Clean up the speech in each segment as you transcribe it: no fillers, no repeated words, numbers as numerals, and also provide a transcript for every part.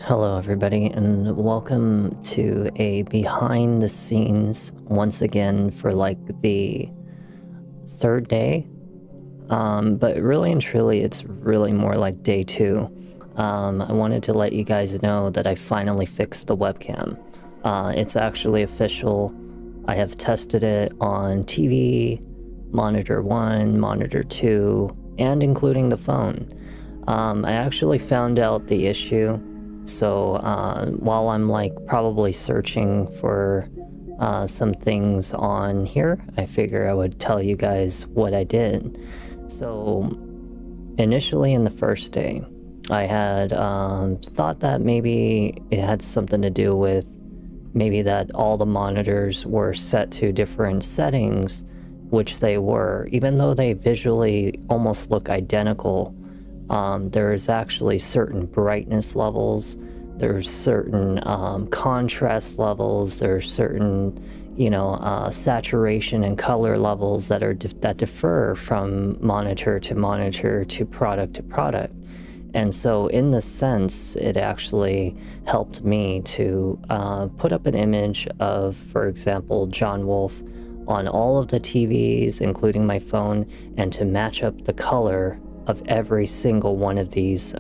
Hello, everybody, and welcome to a behind the scenes once again for like the third day. But really and truly, it's really more like day two. I wanted to let you guys know that I finally fixed the webcam. It's actually official. I have tested it on TV, monitor 1, monitor 2, and including the phone. I actually found out the issue. So while I'm like probably searching for some things on here, I figure I would tell you guys what I did. So initially in the first day, I had thought that maybe it had something to do with maybe that all the monitors were set to different settings, which they were, even though they visually almost look identical. There's actually certain brightness levels, there's certain contrast levels, there's certain, saturation and color levels that differ from monitor to product to product. And so in this sense, it actually helped me to put up an image of, for example, John Wolfe on all of the TVs, including my phone, and to match up the color of every single one of these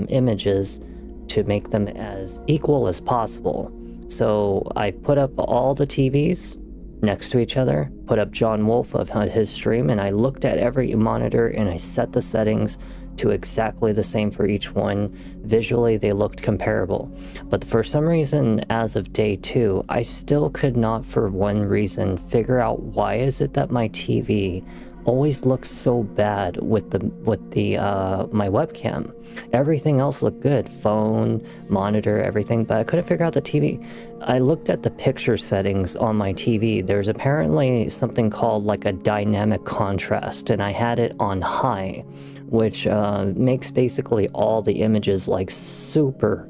images to make them as equal as possible. So I put up all the TVs next to each other, put up John Wolfe of his stream, and I looked at every monitor and I set the settings to exactly the same for each one. Visually, they looked comparable. But for some reason, as of day two, I still could not, for one reason, figure out why is it that my TV always looks so bad with the my webcam. Everything else looked good, phone, monitor, everything, but I couldn't figure out the TV. I looked at the picture settings on my TV. There's apparently something called like a dynamic contrast, and I had it on high, which makes basically all the images like super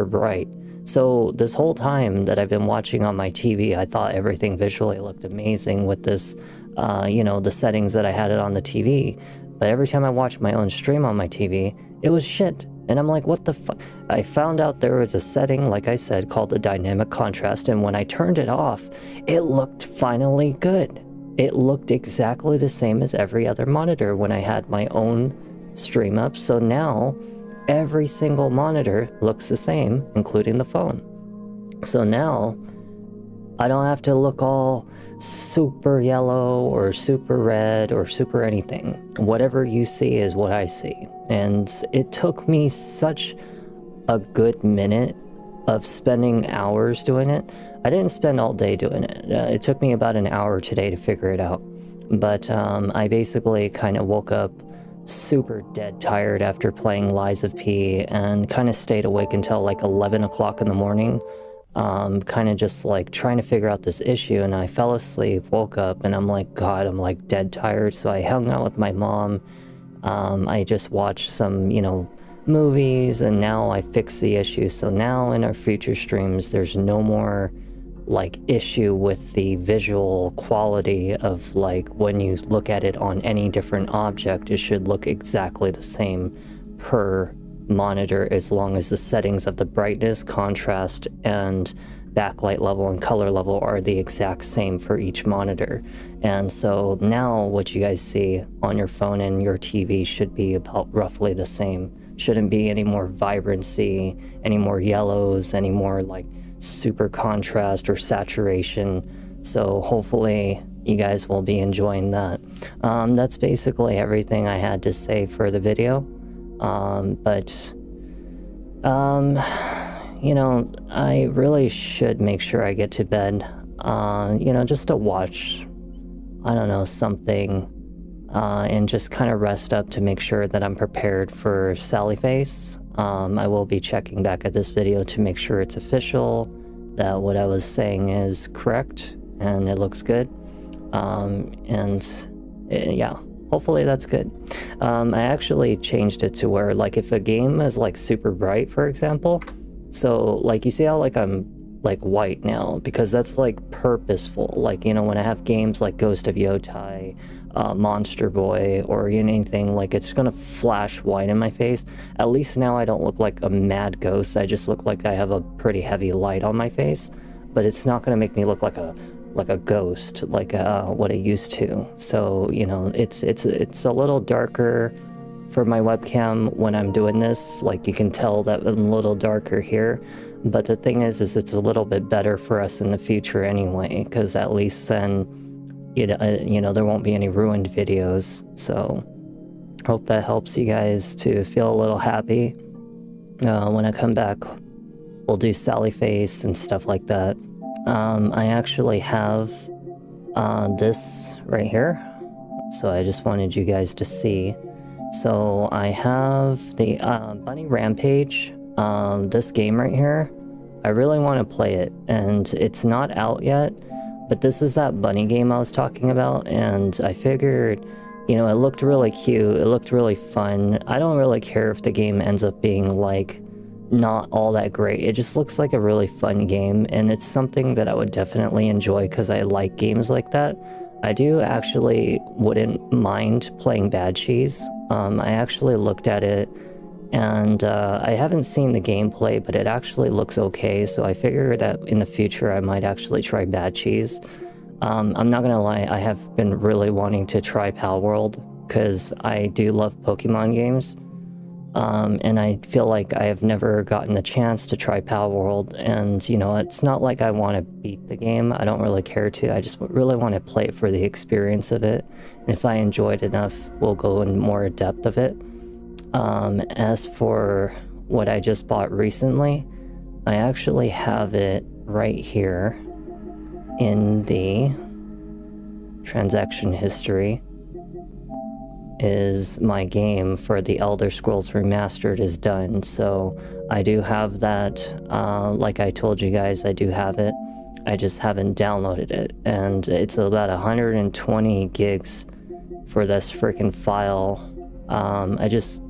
bright. So this whole time that I've been watching on my TV, I thought everything visually looked amazing with this the settings that I had it on the TV. But every time I watched my own stream on my TV, it was shit. And I'm like, what the fuck? I found out there was a setting, like I said, called the dynamic contrast. And when I turned it off, it looked finally good. It looked exactly the same as every other monitor when I had my own stream up. So now every single monitor looks the same, including the phone. So now I don't have to look all super yellow or super red or super anything. Whatever you see is what I see. And it took me such a good minute of spending hours doing it. I didn't spend all day doing it. It took me about an hour today to figure it out. But I basically kind of woke up super dead tired after playing Lies of P and kind of stayed awake until like 11 o'clock in the morning. Kind of just like trying to figure out this issue, and I fell asleep, woke up, and I'm like, God, I'm like dead tired. So I hung out with my mom. I just watched some, movies, and now I fixed the issue. So now in our future streams, there's no more like issue with the visual quality of like when you look at it on any different object, it should look exactly the same per monitor, as long as the settings of the brightness, contrast, and backlight level and color level are the exact same for each monitor. And so now what you guys see on your phone and your TV should be about roughly the same. Shouldn't be any more vibrancy, any more yellows, any more like super contrast or saturation. So hopefully you guys will be enjoying that. That's basically everything I had to say for the video. I really should make sure I get to bed, just to watch, I don't know, something, and just kind of rest up to make sure that I'm prepared for Sally Face. I will be checking back at this video to make sure it's official, that what I was saying is correct, and it looks good. Yeah. Hopefully that's good. I actually changed it to where, like, if a game is like super bright, for example, so like you see how like I'm like white now, because that's like purposeful. Like, when I have games like Ghost of Yotai, Monster Boy or anything. Like, it's gonna flash white in my face. At least now I don't look like a mad ghost. I just look like I have a pretty heavy light on my face, but it's not gonna make me look like a ghost, like what it used to. So, you know, it's a little darker for my webcam when I'm doing this. Like, you can tell that I'm a little darker here, but the thing is it's a little bit better for us in the future anyway, because at least then you know, there won't be any ruined videos. So hope that helps you guys to feel a little happy. When I come back, we'll do Sally Face and stuff like that. I actually have this right here, so I just wanted you guys to see. So I have the Bunny Rampage, this game right here. I really want to play it, and it's not out yet, but this is that bunny game I was talking about, and I figured, you know, it looked really cute, it looked really fun. I don't really care if the game ends up being like not all that great. It just looks like a really fun game, and it's something that I would definitely enjoy because I like games like that. I do actually wouldn't mind playing Bad Cheese. I actually looked at it, and I haven't seen the gameplay, but it actually looks okay, so I figure that in the future I might actually try Bad Cheese. I'm not gonna lie, I have been really wanting to try Pal World because I do love Pokemon games. And I feel like I have never gotten the chance to try Pal World, and you know, it's not like I want to beat the game. I don't really care to. I just really want to play it for the experience of it, and if I enjoy it enough, we'll go in more depth of it. As for what I just bought recently, I actually have it right here in the transaction history. Is my game for the Elder Scrolls Remastered is done, so I do have that. Like I told you guys, I do have it. I just haven't downloaded it, and it's about 120 gigs for this freaking file. I just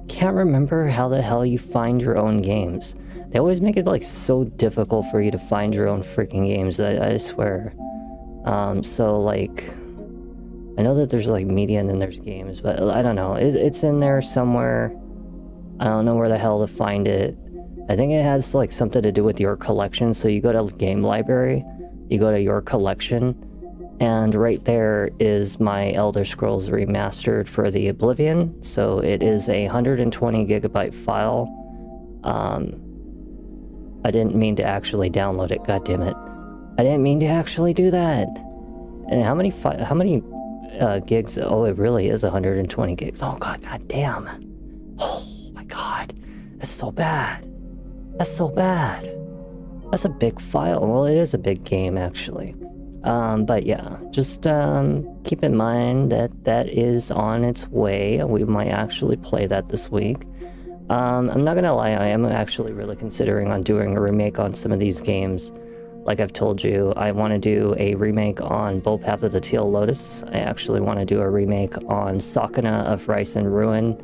can't remember how the hell you find your own games. They always make it like so difficult for you to find your own freaking games. I swear. So like, I know that there's like media and then there's games, but I don't know. It's in there somewhere. I don't know where the hell to find it. I think it has like something to do with your collection. So you go to game library, you go to your collection, and right there is my Elder Scrolls Remastered for the Oblivion. So it is a 120 gigabyte file. I didn't mean to actually download it. God damn it! I didn't mean to actually do that. And how many gigs? Oh, it really is 120 gigs. Oh god damn. Oh my god, that's so bad. That's so bad. That's a big file. Well, it is a big game actually. But yeah, just keep in mind that that is on its way. We might actually play that this week. I'm not gonna lie, I am actually really considering on doing a remake on some of these games. Like I've told you, I want to do a remake on Path of the Teal Lotus. I actually want to do a remake on Sakana of Rice and Ruin.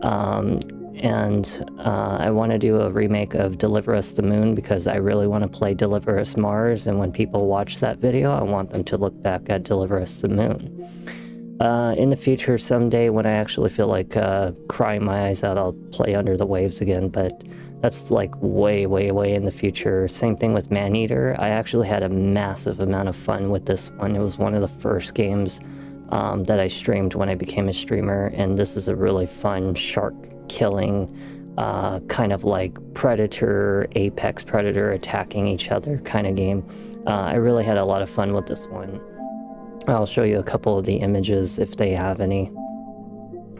And I want to do a remake of Deliver Us the Moon because I really want to play Deliver Us Mars. And when people watch that video, I want them to look back at Deliver Us the Moon. In the future, someday when I actually feel like crying my eyes out, I'll play Under the Waves again. But that's like way in the future. Same thing with Maneater. I actually had a massive amount of fun with this one. It was one of the first games that I streamed when I became a streamer, and this is a really fun shark killing, kind of like Predator, Apex Predator attacking each other kind of game. I really had a lot of fun with this one. I'll show you a couple of the images if they have any.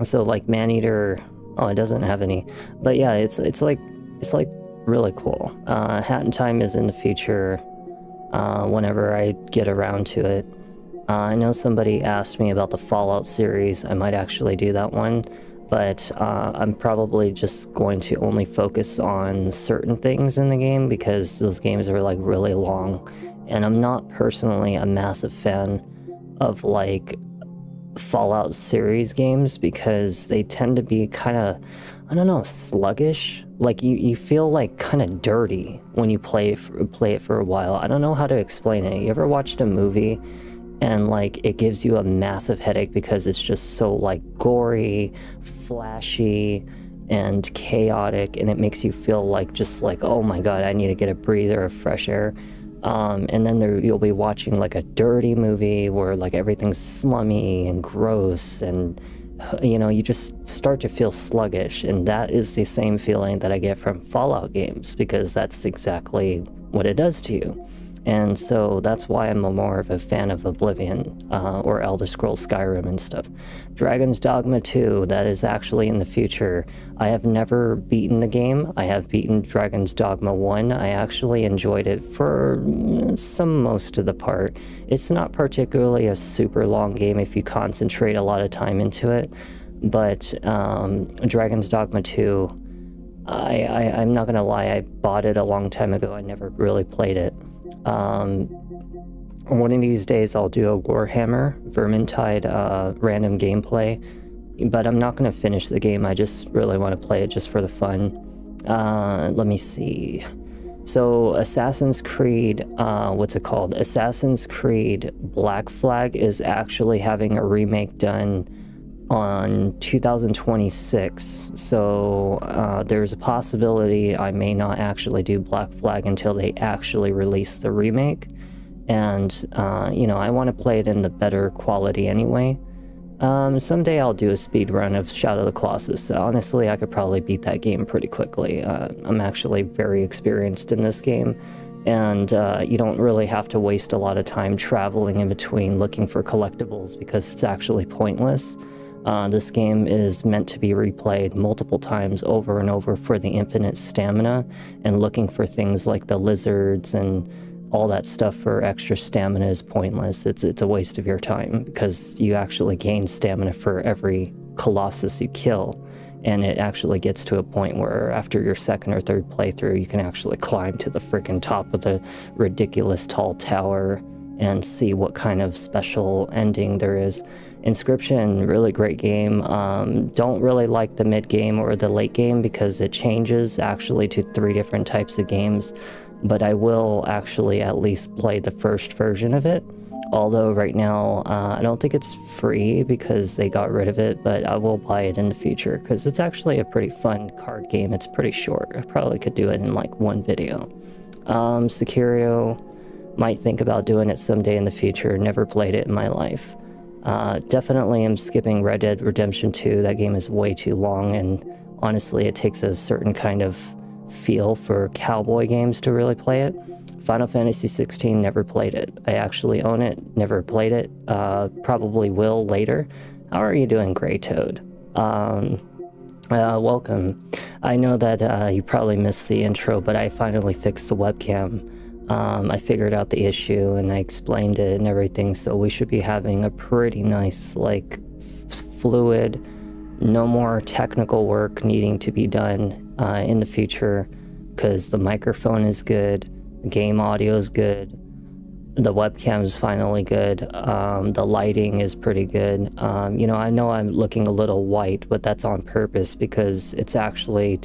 So like Maneater, oh, it doesn't have any, but yeah, it's like really cool. Hat in Time is in the future, whenever I get around to it. I know somebody asked me about the Fallout series. I might actually do that one, but I'm probably just going to only focus on certain things in the game because those games are like really long, and I'm not personally a massive fan of like Fallout series games because they tend to be kind of, I don't know, sluggish. Like you feel like kind of dirty when you play it for a while. I don't know how to explain it. You ever watched a movie and like it gives you a massive headache because it's just so like gory, flashy, and chaotic, and it makes you feel like just like, oh my god, I need to get a breather of fresh air. And then you'll be watching like a dirty movie where like everything's slummy and gross, and you just start to feel sluggish, and that is the same feeling that I get from Fallout games, because that's exactly what it does to you. And so that's why I'm more of a fan of Oblivion or Elder Scrolls Skyrim and stuff. Dragon's Dogma 2, that is actually in the future. I have never beaten the game. I have beaten Dragon's Dogma 1. I actually enjoyed it for most of the part. It's not particularly a super long game if you concentrate a lot of time into it. But Dragon's Dogma 2, I'm not going to lie, I bought it a long time ago. I never really played it. One of these days I'll do a Warhammer Vermintide random gameplay, but I'm not going to finish the game. I just really want to play it just for the fun. Let me see. So Assassin's Creed, what's it called? Assassin's Creed Black Flag is actually having a remake done on 2026, so there's a possibility I may not actually do Black Flag until they actually release the remake. And I want to play it in the better quality anyway. Someday I'll do a speed run of Shadow of the Colossus. Honestly, I could probably beat that game pretty quickly. I'm actually very experienced in this game, and you don't really have to waste a lot of time traveling in between looking for collectibles, because it's actually pointless. This game is meant to be replayed multiple times over and over for the infinite stamina, and looking for things like the lizards and all that stuff for extra stamina is pointless. It's a waste of your time, because you actually gain stamina for every colossus you kill, and it actually gets to a point where after your second or third playthrough you can actually climb to the freaking top of the ridiculous tall tower and see what kind of special ending there is. Inscription, really great game. Don't really like the mid game or the late game, because it changes actually to 3 different types of games, but I will actually at least play the first version of it. Although right now I don't think it's free because they got rid of it, but I will buy it in the future because it's actually a pretty fun card game. It's pretty short. I probably could do it in like one video. Securio, might think about doing it someday in the future. Never played it in my life. Definitely am skipping Red Dead Redemption 2. That game is way too long, and honestly it takes a certain kind of feel for cowboy games to really play it. Final Fantasy 16, never played it. I actually own it, never played it. Probably will later. How are you doing, Grey Toad? Welcome. I know that you probably missed the intro, but I finally fixed the webcam. I figured out the issue and I explained it and everything, so we should be having a pretty nice, like, fluid, no more technical work needing to be done in the future, because the microphone is good, the game audio is good, the webcam is finally good, the lighting is pretty good. I know I'm looking a little white, but that's on purpose because it's actually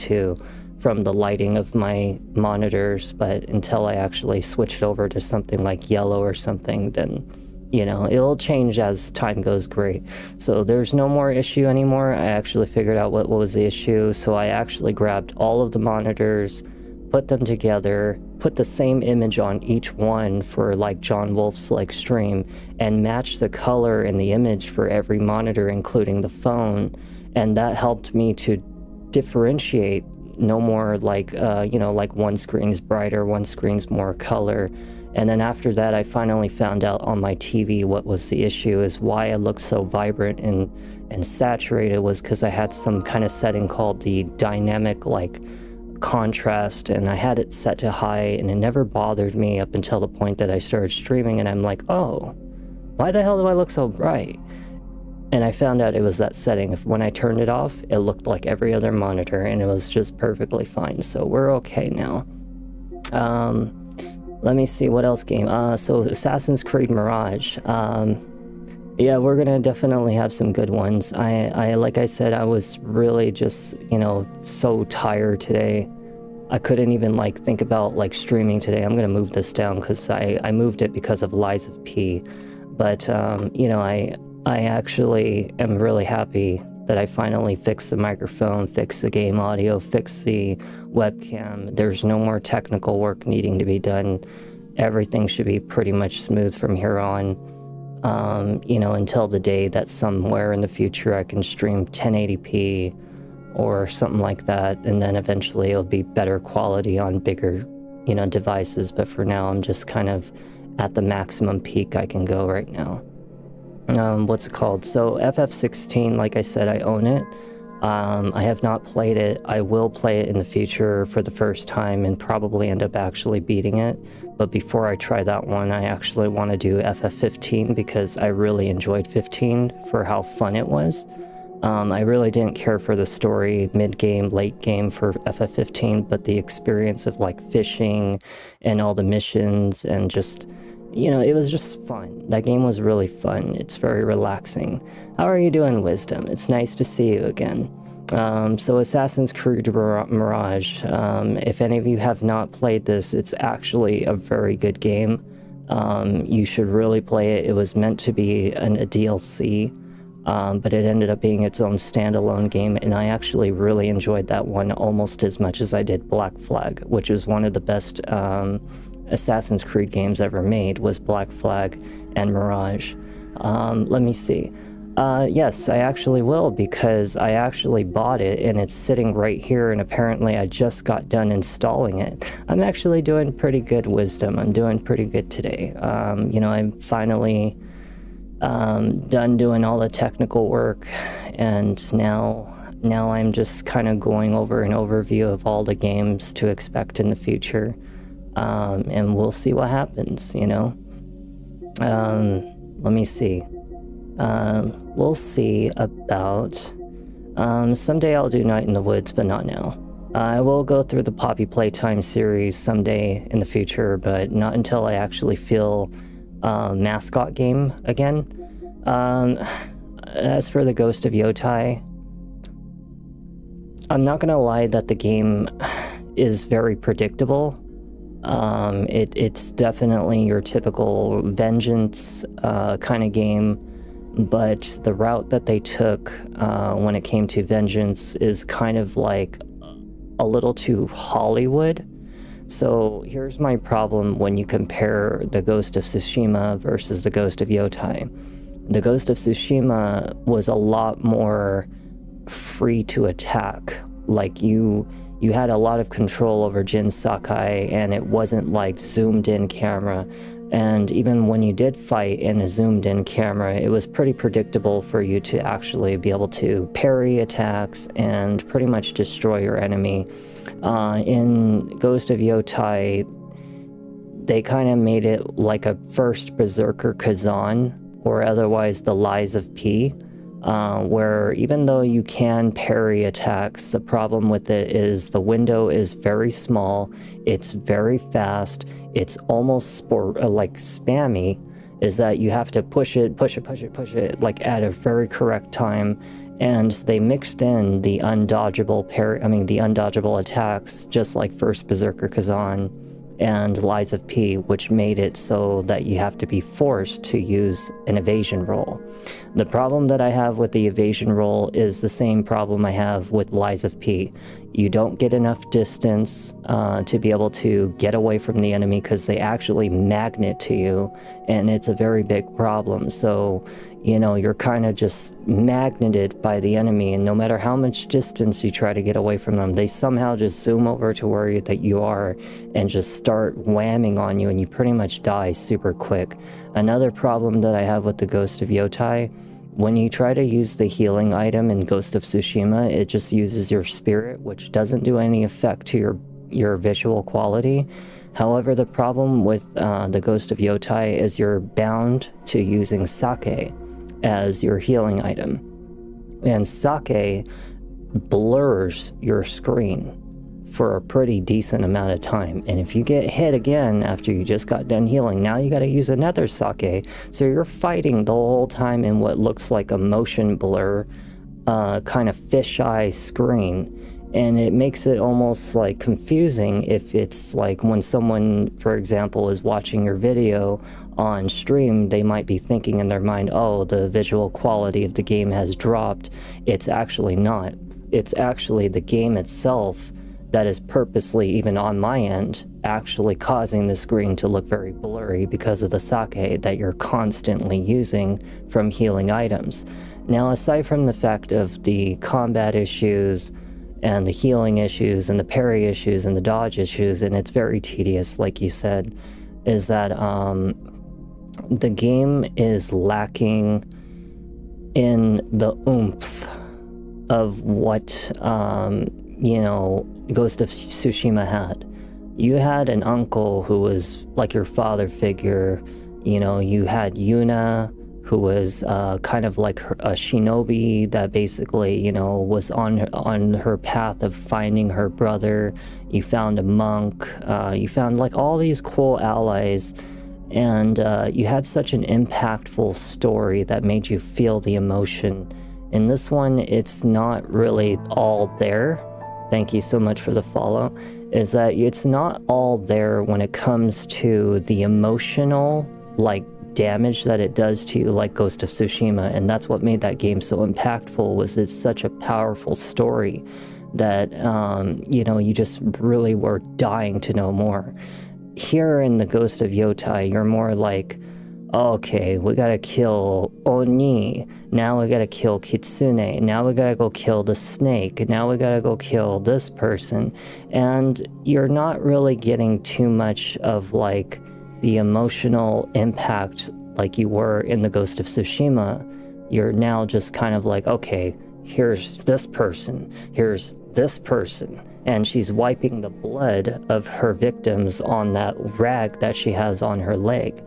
from the lighting of my monitors, but until I actually switch it over to something like yellow or something, then it'll change as time goes. Great. So there's no more issue anymore. I actually figured out what was the issue, so I actually grabbed all of the monitors, put them together, put the same image on each one for like John Wolf's like stream, and match the color in the image for every monitor, including the phone, and that helped me to differentiate. No more like like one screen's brighter, one screen's more color. And then after that, I finally found out on my TV what was the issue, is why it looked so vibrant and saturated was because I had some kind of setting called the dynamic like contrast, and I had it set to high, and it never bothered me up until the point that I started streaming, and I'm like, oh, why the hell do I look so bright? And I found out it was that setting. When I turned it off, it looked like every other monitor, and it was just perfectly fine. So we're okay now. Let me see what else game. So Assassin's Creed Mirage. Yeah, we're gonna definitely have some good ones. I like I said, I was really just so tired today. I couldn't even think about streaming today. I'm gonna move this down because I moved it because of Lies of P. But I actually am really happy that I finally fixed the microphone, fixed the game audio, fixed the webcam. There's no more technical work needing to be done. Everything should be pretty much smooth from here on, until the day that somewhere in the future I can stream 1080p or something like that, and then eventually it'll be better quality on bigger, devices. But for now, I'm just kind of at the maximum peak I can go right now. What's it called? So FF16, like I said, I own it. I have not played it. I will play it in the future for the first time and probably end up actually beating it. But before I try that one, I actually want to do FF15 because I really enjoyed 15 for how fun it was. I really didn't care for the story mid-game, late game for FF15, but the experience of like fishing and all the missions and just, it was just fun. That game was really fun. It's very relaxing. How are you doing, Wisdom? It's nice to see you again. So Assassin's Creed Mirage, if any of you have not played this, it's actually a very good game. You should really play it. It was meant to be a DLC. But it ended up being its own standalone game, and I actually really enjoyed that one almost as much as I did Black Flag, which is one of the best Assassin's Creed games ever made, was Black Flag and Mirage. Let me see. Yes, I actually will, because I actually bought it, and it's sitting right here, and apparently I just got done installing it. I'm actually doing pretty good, Wisdom. I'm doing pretty good today. I'm finally done doing all the technical work, and now I'm just kind of going over an overview of all the games to expect in the future, and we'll see what happens. Let me see. We'll see about someday I'll do Night in the Woods, but not now. I will go through the Poppy Playtime series someday in the future, but not until I actually feel mascot game again. As for the Ghost of Yotai, I'm not gonna lie that the game is very predictable. It's definitely your typical vengeance kind of game, but the route that they took when it came to vengeance is kind of like a little too Hollywood. So here's my problem when you compare the Ghost of Tsushima versus the Ghost of Yotai. The Ghost of Tsushima was a lot more free to attack. Like you had a lot of control over Jin Sakai, and it wasn't like zoomed in camera. And even when you did fight in a zoomed in camera, it was pretty predictable for you to actually be able to parry attacks and pretty much destroy your enemy. In Ghost of Yotai, they kind of made it like a first Berserker Kazan, or otherwise the Lies of P, where even though you can parry attacks, the problem with it is the window is very small, it's very fast, it's almost like spammy, is that you have to push it like at a very correct time. And they mixed in the undodgeable attacks, just like first Berserker Kazan and Lies of P, which made it so that you have to be forced to use an evasion roll. The problem that I have with the evasion roll is the same problem I have with Lies of P. You don't get enough distance to be able to get away from the enemy because they actually magnet to you, and it's a very big problem. So, you're kind of just magneted by the enemy, and no matter how much distance you try to get away from them, they somehow just zoom over to where you are and just start whamming on you, and you pretty much die super quick. Another problem that I have with the Ghost of Yotai, when you try to use the healing item in Ghost of Tsushima, it just uses your spirit, which doesn't do any effect to your visual quality. However, the problem with the Ghost of Yotai is you're bound to using sake as your healing item. And sake blurs your screen for a pretty decent amount of time. And if you get hit again after you just got done healing, now you got to use another sake. So you're fighting the whole time in what looks like a motion blur, kind of fisheye screen. And it makes it almost like confusing if it's like when someone, for example, is watching your video on stream, they might be thinking in their mind, oh, the visual quality of the game has dropped. It's actually not. It's actually the game itself that is purposely, even on my end, actually causing the screen to look very blurry because of the sake that you're constantly using from healing items. Now, aside from the fact of the combat issues and the healing issues and the parry issues and the dodge issues, and it's very tedious, like you said, is that the game is lacking in the oomph of what, Ghost of Tsushima had. You had an uncle who was like your father figure. You had Yuna, who was kind of like a shinobi that basically, was on her path of finding her brother. You found a monk. You found like all these cool allies. And you had such an impactful story that made you feel the emotion. In this one, it's not really all there. Thank you so much for the follow. Is that it's not all there when it comes to the emotional, like, damage that it does to you, like Ghost of Tsushima. And that's what made that game so impactful, was it's such a powerful story that, you just really were dying to know more. Here in the Ghost of Yotai, you're more like, okay, we gotta kill Oni, now we gotta kill Kitsune, now we gotta go kill the snake, now we gotta go kill this person. And you're not really getting too much of like the emotional impact like you were in the Ghost of Tsushima. You're now just kind of like, okay, here's this person, here's this person, and she's wiping the blood of her victims on that rag that she has on her leg,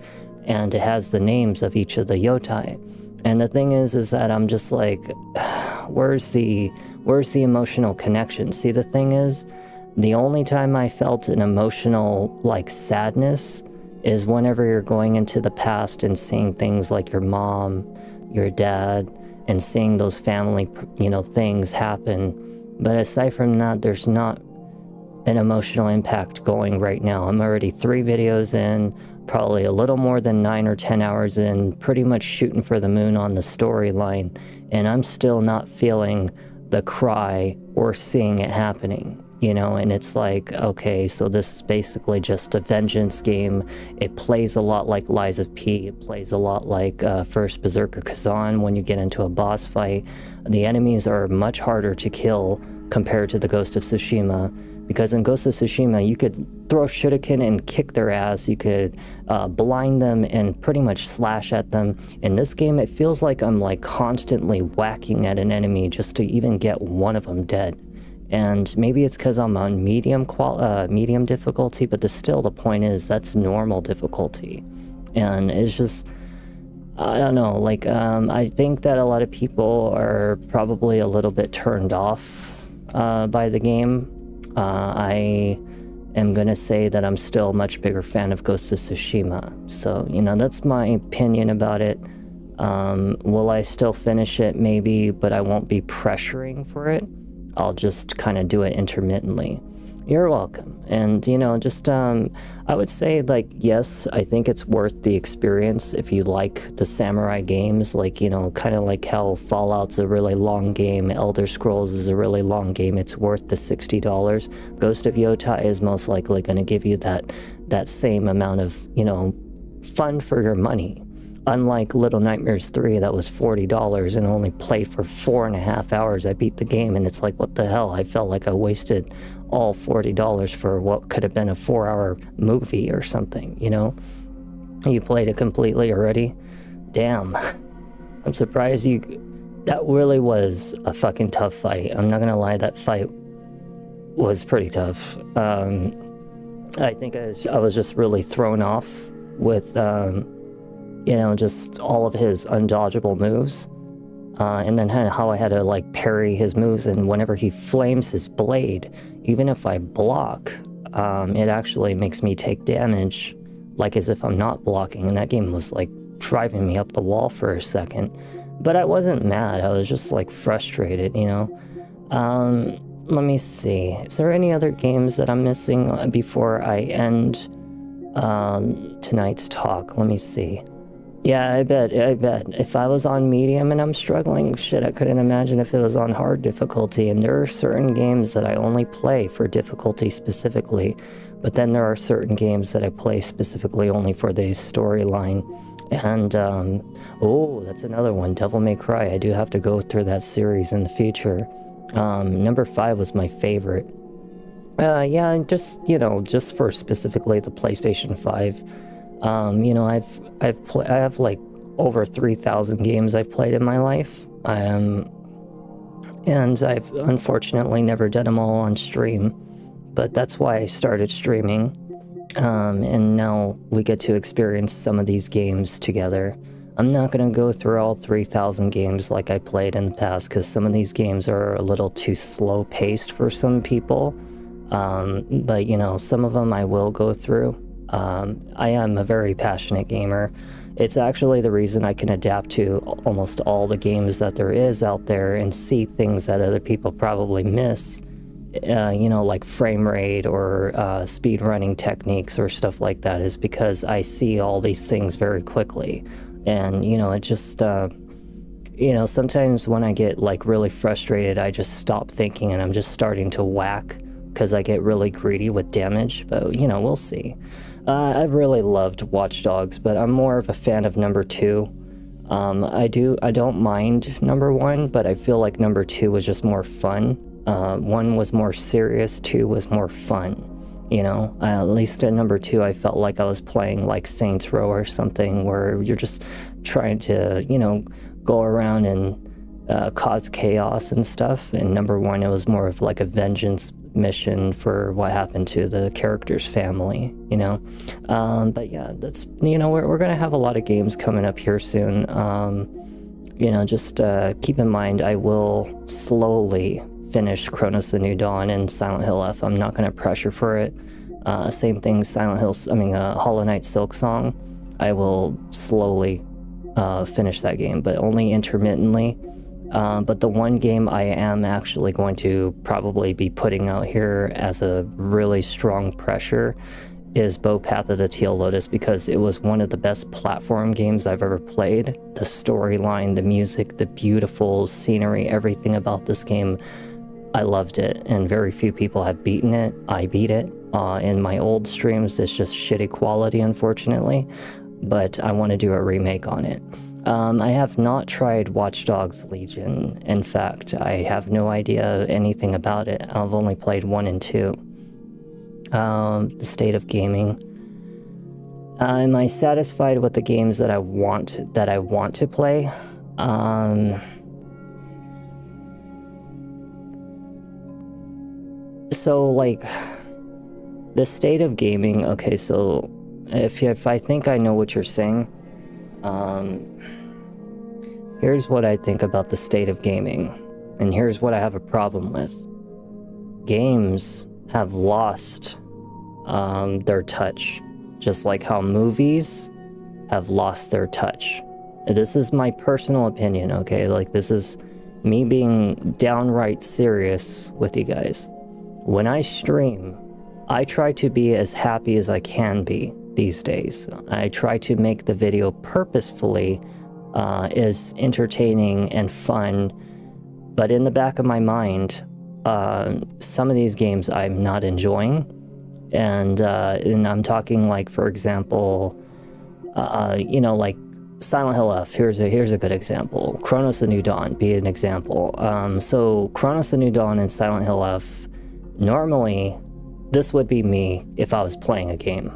and it has the names of each of the yotai. And the thing is that I'm just like, where's the emotional connection? See, the thing is, the only time I felt an emotional like sadness is whenever you're going into the past and seeing things like your mom, your dad, and seeing those family, things happen. But aside from that, there's not an emotional impact going right now. I'm already 3 videos in, probably a little more than 9 or 10 hours in, pretty much shooting for the moon on the storyline, and I'm still not feeling the cry or seeing it happening. And it's like, okay, so this is basically just a vengeance game. It plays a lot like Lies of P. It plays a lot like First Berserker Kazan when you get into a boss fight. The enemies are much harder to kill compared to the Ghost of Tsushima, because in Ghost of Tsushima, you could throw shuriken and kick their ass. You could blind them and pretty much slash at them. In this game, it feels like I'm like constantly whacking at an enemy just to even get one of them dead. And maybe it's because I'm on medium difficulty, but still the point is that's normal difficulty. And it's just, I don't know, like, I think that a lot of people are probably a little bit turned off by the game. I am going to say that I'm still a much bigger fan of Ghost of Tsushima. So, that's my opinion about it. Will I still finish it? Maybe, but I won't be pressuring for it. I'll just kind of do it intermittently. You're welcome. And, just, I would say, like, yes, I think it's worth the experience if you like the samurai games, like, kind of like how Fallout's a really long game, Elder Scrolls is a really long game, it's worth the $60. Ghost of Yotai is most likely going to give you that same amount of, fun for your money. Unlike Little Nightmares 3, that was $40 and only played for 4.5 hours. I beat the game, and it's like, what the hell? I felt like I wasted all $40 for what could have been a 4-hour movie or something, You played it completely already? Damn. I'm surprised you... That really was a fucking tough fight. I'm not gonna lie, that fight was pretty tough. I think I was just really thrown off with... just all of his undodgeable moves. And then how I had to like parry his moves, and whenever he flames his blade, even if I block, it actually makes me take damage, like as if I'm not blocking, and that game was like driving me up the wall for a second. But I wasn't mad, I was just like frustrated, let me see. Is there any other games that I'm missing before I end tonight's talk? Let me see. Yeah, I bet. If I was on medium and I'm struggling, shit, I couldn't imagine if it was on hard difficulty. And there are certain games that I only play for difficulty specifically, but then there are certain games that I play specifically only for the storyline. And, that's another one, Devil May Cry. I do have to go through that series in the future. Number 5 was my favorite. Yeah, just for specifically the PlayStation 5. I have like over 3,000 games I've played in my life. And I've unfortunately never done them all on stream, but that's why I started streaming. And now we get to experience some of these games together. I'm not going to go through all 3,000 games like I played in the past, because some of these games are a little too slow paced for some people. But some of them I will go through. I am a very passionate gamer. It's actually the reason I can adapt to almost all the games that there is out there and see things that other people probably miss, like frame rate or speed running techniques or stuff like that, is because I see all these things very quickly. And, it just, sometimes when I get like really frustrated, I just stop thinking and I'm just starting to whack because I get really greedy with damage. But, we'll see. I've really loved Watch Dogs, but I'm more of a fan of number 2. I don't mind number 1, but I feel like number 2 was just more fun. 1 was more serious, 2 was more fun. At least at number 2, I felt like I was playing like Saints Row or something, where you're just trying to, go around and cause chaos and stuff. And number 1, it was more of like a vengeance mission for what happened to the character's family, but yeah, that's, we're gonna have a lot of games coming up here soon. Just keep in mind, I will slowly finish Chronos the New Dawn and Silent Hill F. I'm not gonna pressure for it. Same thing, Hollow Knight Silk Song, I will slowly finish that game, but only intermittently. But the one game I am actually going to probably be putting out here as a really strong pressure is Bow Path of the Teal Lotus, because it was one of the best platform games I've ever played. The storyline, the music, the beautiful scenery, everything about this game, I loved it, and very few people have beaten it. I beat it. In my old streams, it's just shitty quality, unfortunately, but I want to do a remake on it. I have not tried Watch Dogs Legion. In fact, I have no idea anything about it. I've only played 1 and 2. The state of gaming. Am I satisfied with the games that I want to play? So like the state of gaming. Okay, so if I think I know what you're saying, here's what I think about the state of gaming, and here's what I have a problem with. Games have lost their touch, just like how movies have lost their touch. This is my personal opinion, okay? Like, this is me being downright serious with you guys. When I stream, I try to be as happy as I can be these days. I try to make the video purposefully as entertaining and fun, but in the back of my mind, some of these games I'm not enjoying, and I'm talking like, for example, like Silent Hill F. Here's a good example. Chronos the New Dawn be an example. So Chronos the New Dawn and Silent Hill F. Normally, this would be me if I was playing a game.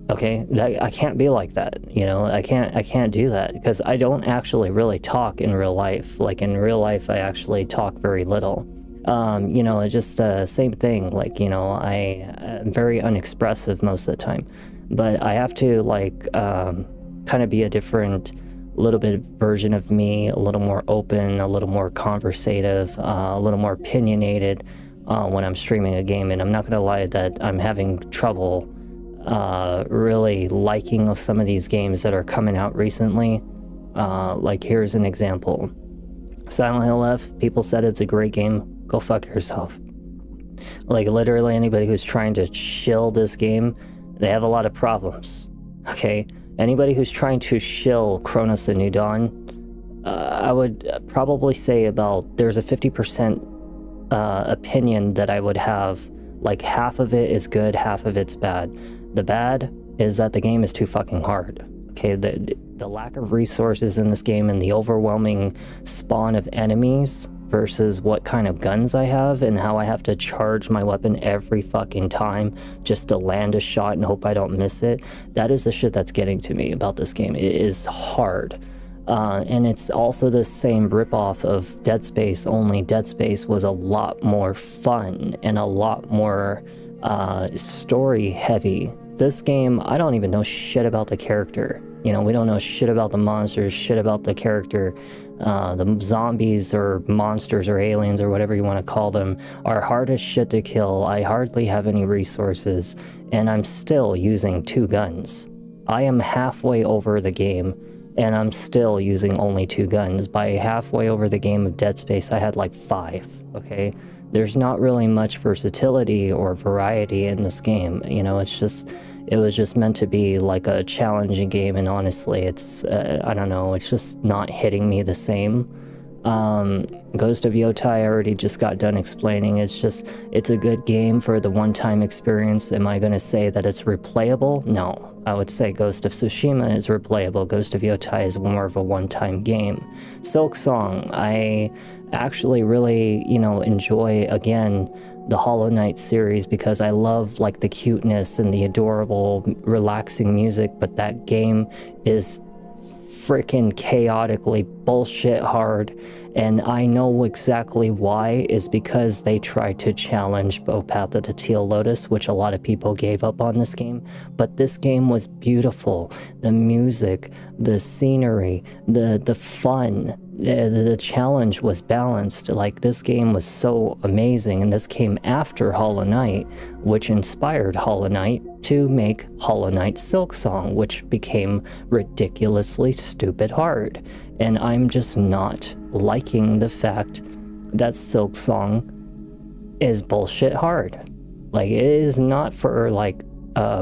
Okay, I can't be like that, I can't do that, because I don't actually really talk in real life. Like, in real life, I actually talk very little. It's just same thing, like, I am very unexpressive most of the time, but I have to, like, kind of be a different, little bit version of me, a little more open, a little more conversative, a little more opinionated when I'm streaming a game. And I'm not going to lie that I'm having trouble really liking of some of these games that are coming out recently. Like, here's an example. Silent Hill F, people said it's a great game. Go fuck yourself. Like, literally anybody who's trying to shill this game, they have a lot of problems. Okay? Anybody who's trying to shill Chronos: The New Dawn, I would probably say there's a 50% opinion that I would have. Like, half of it is good, half of it's bad. The bad is that the game is too fucking hard. Okay, the lack of resources in this game and the overwhelming spawn of enemies versus what kind of guns I have and how I have to charge my weapon every fucking time just to land a shot and hope I don't miss it. That is the shit that's getting to me about this game. It is hard. And it's also the same ripoff of Dead Space, only Dead Space was a lot more fun and a lot more story heavy. This game, I don't even know shit about the character. You know, we don't know shit about the monsters, shit about the character. The zombies or monsters or aliens or whatever you want to call them are hard as shit to kill. I hardly have any resources, and I'm still using 2 guns. I am halfway over the game, and I'm still using only 2 guns. By halfway over the game of Dead Space, I had like 5, okay? There's not really much versatility or variety in this game. You know, it was just meant to be like a challenging game, and honestly, it's, I don't know, it's just not hitting me the same. Ghost of Yotai, I already just got done explaining. It's a good game for the one-time experience. Am I going to say that it's replayable? No. I would say Ghost of Tsushima is replayable. Ghost of Yotai is more of a one-time game. Silk Song, I actually really, enjoy, again, the Hollow Knight series because I love, like, the cuteness and the adorable, relaxing music, but that game is freaking chaotically bullshit hard, and I know exactly why. Is because they tried to challenge Path of the Teal Lotus, which a lot of people gave up on this game, but this game was beautiful. The music, the scenery, the fun, the challenge was balanced. Like, this game was so amazing, and this came after Hollow Knight, which inspired Hollow Knight to make Hollow Knight Silk Song, which became ridiculously stupid hard. And I'm just not liking the fact that Silk Song is bullshit hard. Like, it is not for, like,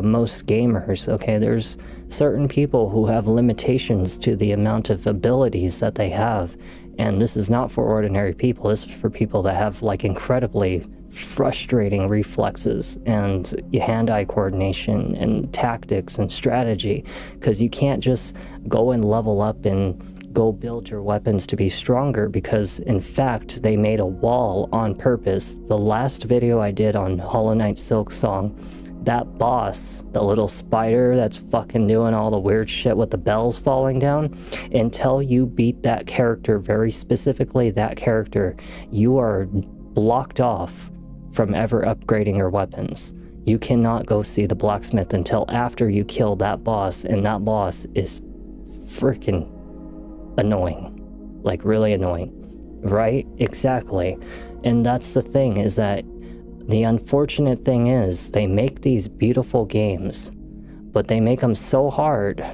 most gamers, okay? There's certain people who have limitations to the amount of abilities that they have, and this is not for ordinary people. This is for people that have, like, incredibly frustrating reflexes and hand-eye coordination and tactics and strategy, because you can't just go and level up and go build your weapons to be stronger, because in fact they made a wall on purpose. The last video I did on Hollow Knight Silk Song, that boss, the little spider that's fucking doing all the weird shit with the bells falling down, until you beat that character, very specifically that character, you are blocked off from ever upgrading your weapons. You cannot go see the blacksmith until after you kill that boss, and that boss is freaking annoying. Like, really annoying. Right? Exactly. And that's the thing, is that the unfortunate thing is they make these beautiful games, but they make them so hard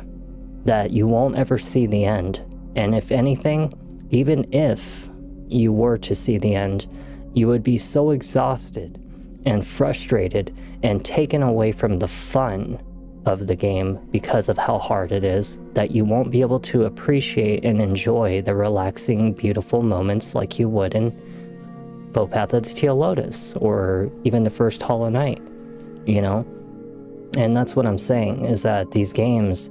that you won't ever see the end. And if anything, even if you were to see the end, you would be so exhausted and frustrated and taken away from the fun of the game because of how hard it is, that you won't be able to appreciate and enjoy the relaxing, beautiful moments like you would in Path of the Teal Lotus or even the first Hollow Knight, And that's what I'm saying, is that these games,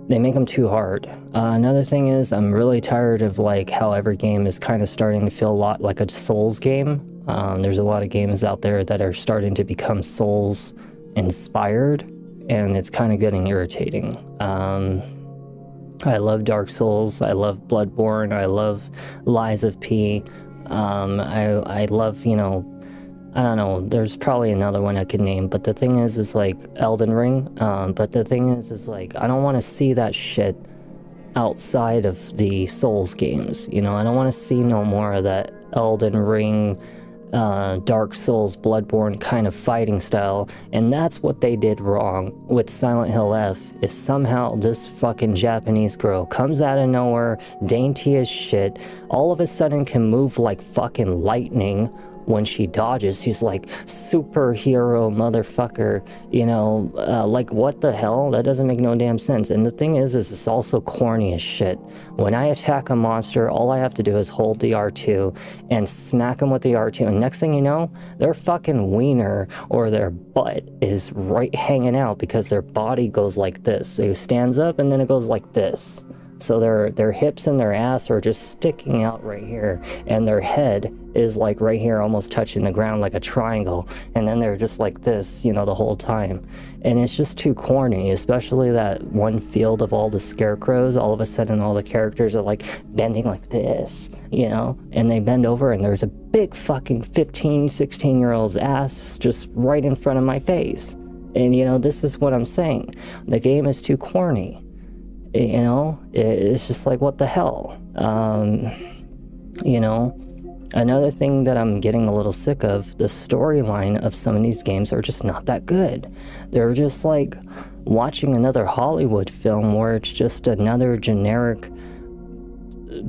they make them too hard. Another thing is, I'm really tired of, like, how every game is kind of starting to feel a lot like a Souls game. There's a lot of games out there that are starting to become Souls inspired, and it's kind of getting irritating. I love Dark Souls, I love Bloodborne, I love Lies of P. I love, I don't know, there's probably another one I could name, but the thing is like Elden Ring. But the thing is like, I don't want to see that shit outside of the Souls games. I don't want to see no more of that Elden Ring Dark Souls, Bloodborne kind of fighting style, and that's what they did wrong with Silent Hill F, is somehow this fucking Japanese girl comes out of nowhere, dainty as shit, all of a sudden can move like fucking lightning when she dodges. She's like superhero motherfucker, like what the hell? That doesn't make no damn sense. And the thing is it's also corny as shit. When I attack a monster, all I have to do is hold the R2 and smack them with the R2, and next thing you know, their fucking wiener or their butt is right hanging out because their body goes like this. It stands up and then it goes like this. So their hips and their ass are just sticking out right here, and their head is like right here, almost touching the ground like a triangle, and then they're just like this, the whole time. And it's just too corny, especially that one field of all the scarecrows. All of a sudden all the characters are like bending like this, and they bend over and there's a big fucking 15-16-year-old's ass just right in front of my face. And this is what I'm saying. The game is too corny. It's just like, what the hell? Another thing that I'm getting a little sick of, the storyline of some of these games are just not that good. They're just like watching another Hollywood film where it's just another generic,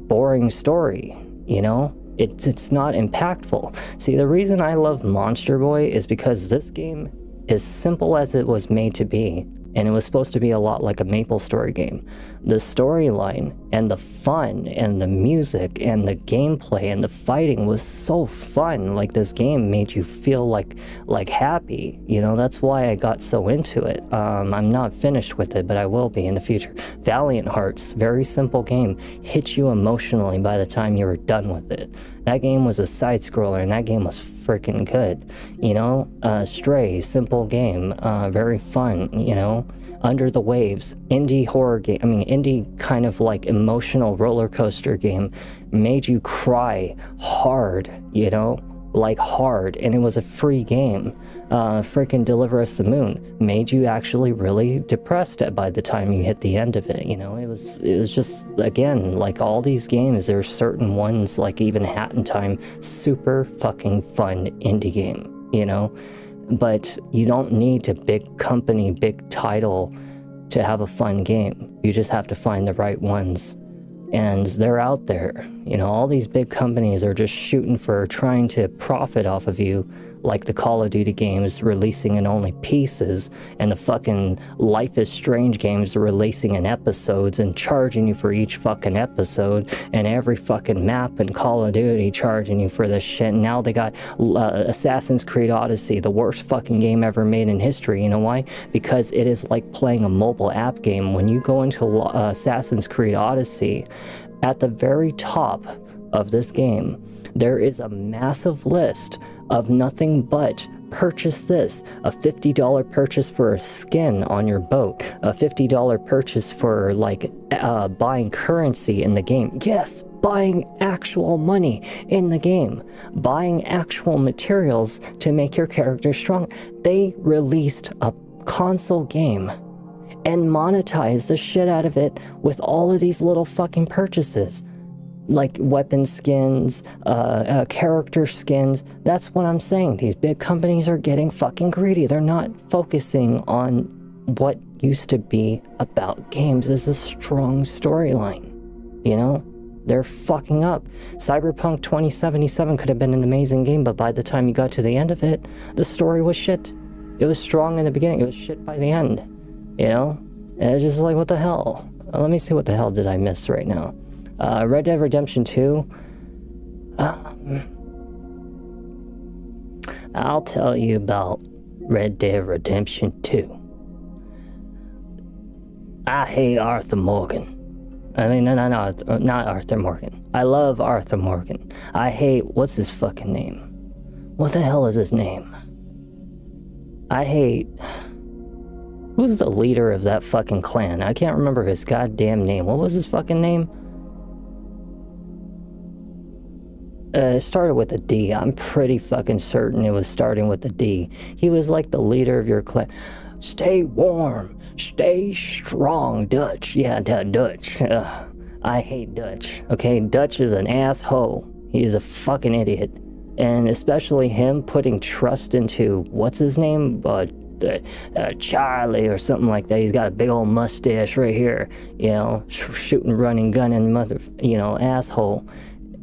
boring story, It's not impactful. See, the reason I love Monster Boy is because this game, as simple as it was made to be, and it was supposed to be a lot like a MapleStory game, the storyline and the fun and the music and the gameplay and the fighting was so fun. Like, this game made you feel like happy, that's why I got so into it. I'm not finished with it, but I will be in the future. Valiant Hearts, very simple game, hits you emotionally by the time you were done with it. That game was a side scroller and that game was freaking good. Stray, simple game, very fun, Under the Waves, indie horror game, indie kind of like emotional roller coaster game, made you cry hard, like hard, and it was a free game. Freaking Deliver Us the Moon made you actually really depressed by the time you hit the end of it. It was just, again, like all these games, there's certain ones, like even Hat in Time, super fucking fun indie game, but you don't need a big company, big title to have a fun game. You just have to find the right ones. And they're out there. All these big companies are just shooting for trying to profit off of you, like the Call of Duty games releasing in only pieces, and the fucking Life is Strange games releasing in episodes and charging you for each fucking episode, and every fucking map in Call of Duty charging you for this shit. And now they got Assassin's Creed Odyssey, the worst fucking game ever made in history. You know why? Because it is like playing a mobile app game. When you go into Assassin's Creed Odyssey, at the very top of this game, there is a massive list of nothing but purchase this, a $50 purchase for a skin on your boat, a $50 purchase for buying currency in the game. Yes, buying actual money in the game, buying actual materials to make your character strong. They released a console game and monetized the shit out of it with all of these little fucking purchases, like weapon skins, character skins. That's what I'm saying. These big companies are getting fucking greedy. They're not focusing on what used to be about games as a strong storyline. They're fucking up. Cyberpunk 2077 could have been an amazing game, but by the time you got to the end of it, the story was shit. It was strong in the beginning, it was shit by the end. And it's just like, what the hell? Let me see, what the hell did I miss right now? Red Dead Redemption 2. I'll tell you about Red Dead Redemption 2. I hate Arthur Morgan. Not Arthur Morgan. I love Arthur Morgan. I hate, what's his fucking name? What the hell is his name? I hate... Who's the leader of that fucking clan? I can't remember his goddamn name. What was his fucking name? It started with a D. I'm pretty fucking certain it was starting with a D. He was like the leader of your clan. Stay warm. Stay strong, Dutch. Yeah, Dutch. I hate Dutch. Okay, Dutch is an asshole. He is a fucking idiot. And especially him putting trust into, what's his name? Charlie or something like that. He's got a big old mustache right here, you know, shooting, running, gunning, asshole.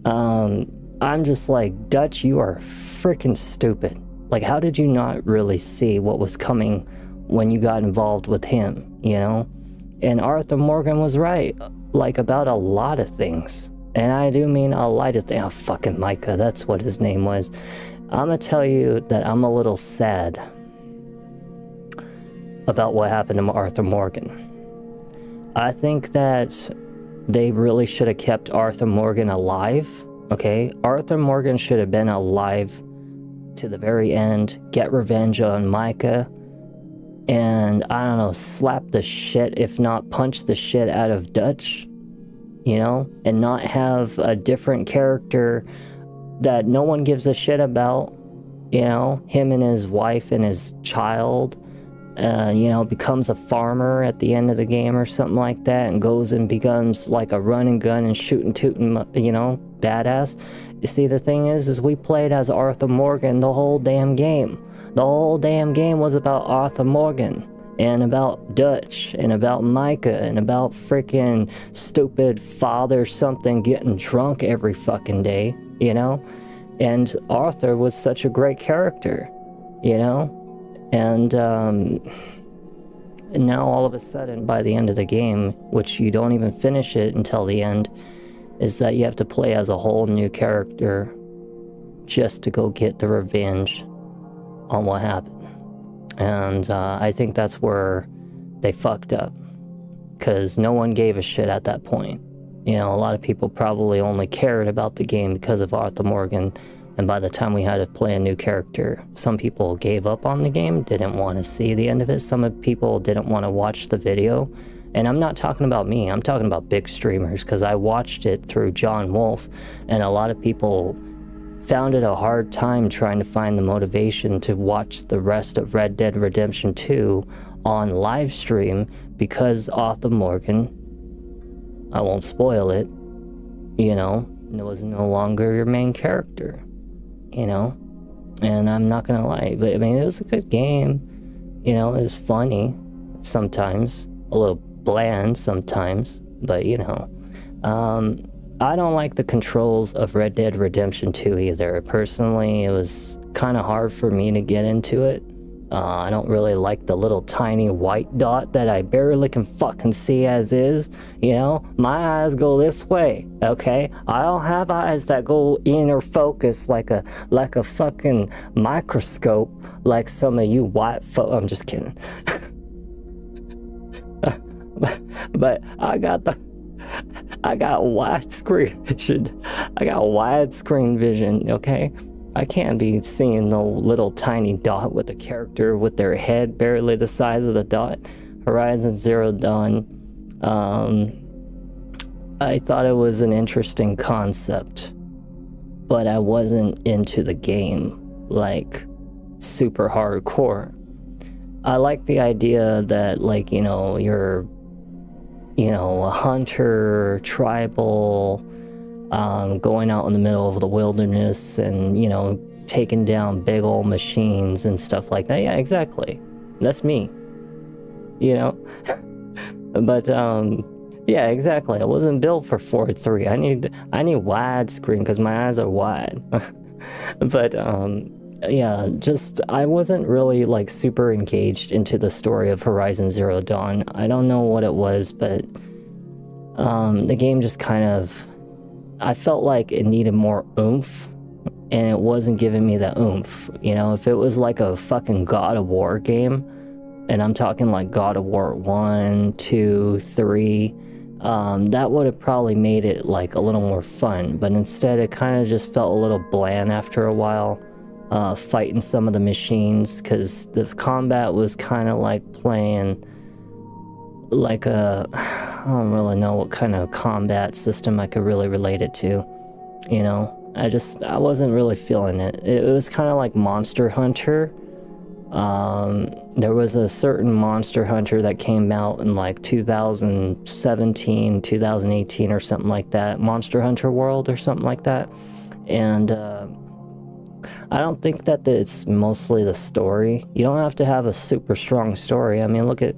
I'm just like, Dutch, you are freaking stupid. Like, how did you not really see what was coming when you got involved with him, you know? And Arthur Morgan was right, like, about a lot of things. And I do mean a lot of things. Oh, fucking Micah, that's what his name was. I'm gonna tell you that I'm a little sad about what happened to Arthur Morgan. I think that they really should have kept Arthur Morgan alive, okay? Arthur Morgan should have been alive to the very end, get revenge on Micah, and, I don't know, slap the shit, if not punch the shit out of Dutch, you know? And not have a different character that no one gives a shit about, you know? Him and his wife and his child, becomes a farmer at the end of the game or something like that, and goes and becomes like a run and gun and shooting, tooting, badass. You see, the thing is we played as Arthur Morgan the whole damn game. The whole damn game was about Arthur Morgan, and about Dutch, and about Micah, and about freaking stupid father something getting drunk every fucking day, you know? And Arthur was such a great character, you know? And now all of a sudden, by the end of the game, which you don't even finish it until the end, is that you have to play as a whole new character just to go get the revenge on what happened. And I think that's where they fucked up, because no one gave a shit at that point. You know, a lot of people probably only cared about the game because of Arthur Morgan, and by the time we had to play a new character, some people gave up on the game, didn't want to see the end of it. Some people didn't want to watch the video. And I'm not talking about me, I'm talking about big streamers, because I watched it through John Wolf, and a lot of people found it a hard time trying to find the motivation to watch the rest of Red Dead Redemption 2 on live stream, because Arthur Morgan, I won't spoil it, was no longer your main character, and I'm not gonna lie, but I mean, it was a good game, it was funny sometimes, a little bland sometimes, but I don't like the controls of Red Dead Redemption 2 either. Personally, it was kind of hard for me to get into it. I don't really like the little tiny white dot that I barely can fucking see as is. My eyes go this way, okay? I don't have eyes that go inner focus like a fucking microscope like some of you white I'm just kidding. but I got widescreen vision. I got widescreen vision, okay? I can't be seeing no little tiny dot with a character with their head barely the size of the dot. Horizon Zero Dawn, I thought it was an interesting concept, but I wasn't into the game, like, super hardcore. I like the idea that, like, you're a hunter, tribal, going out in the middle of the wilderness and, taking down big old machines and stuff like that. Yeah, exactly. That's me, But, yeah, exactly. I wasn't built for 4:3. I need widescreen because my eyes are wide. But, yeah, just, I wasn't really, like, super engaged into the story of Horizon Zero Dawn. I don't know what it was, but the game just kind of, I felt like it needed more oomph, and it wasn't giving me the oomph. If it was like a fucking God of War game, and I'm talking like God of War 1, 2, 3, that would have probably made it like a little more fun, but instead it kind of just felt a little bland after a while. Fighting some of the machines, because the combat was kind of like playing like I don't really know what kind of combat system I could really relate it to, I wasn't really feeling it. It was kind of like Monster Hunter. There was a certain Monster Hunter that came out in like 2017, 2018 or something like that, Monster Hunter World or something like that, and I don't think that it's mostly the story. You don't have to have a super strong story. I mean, look at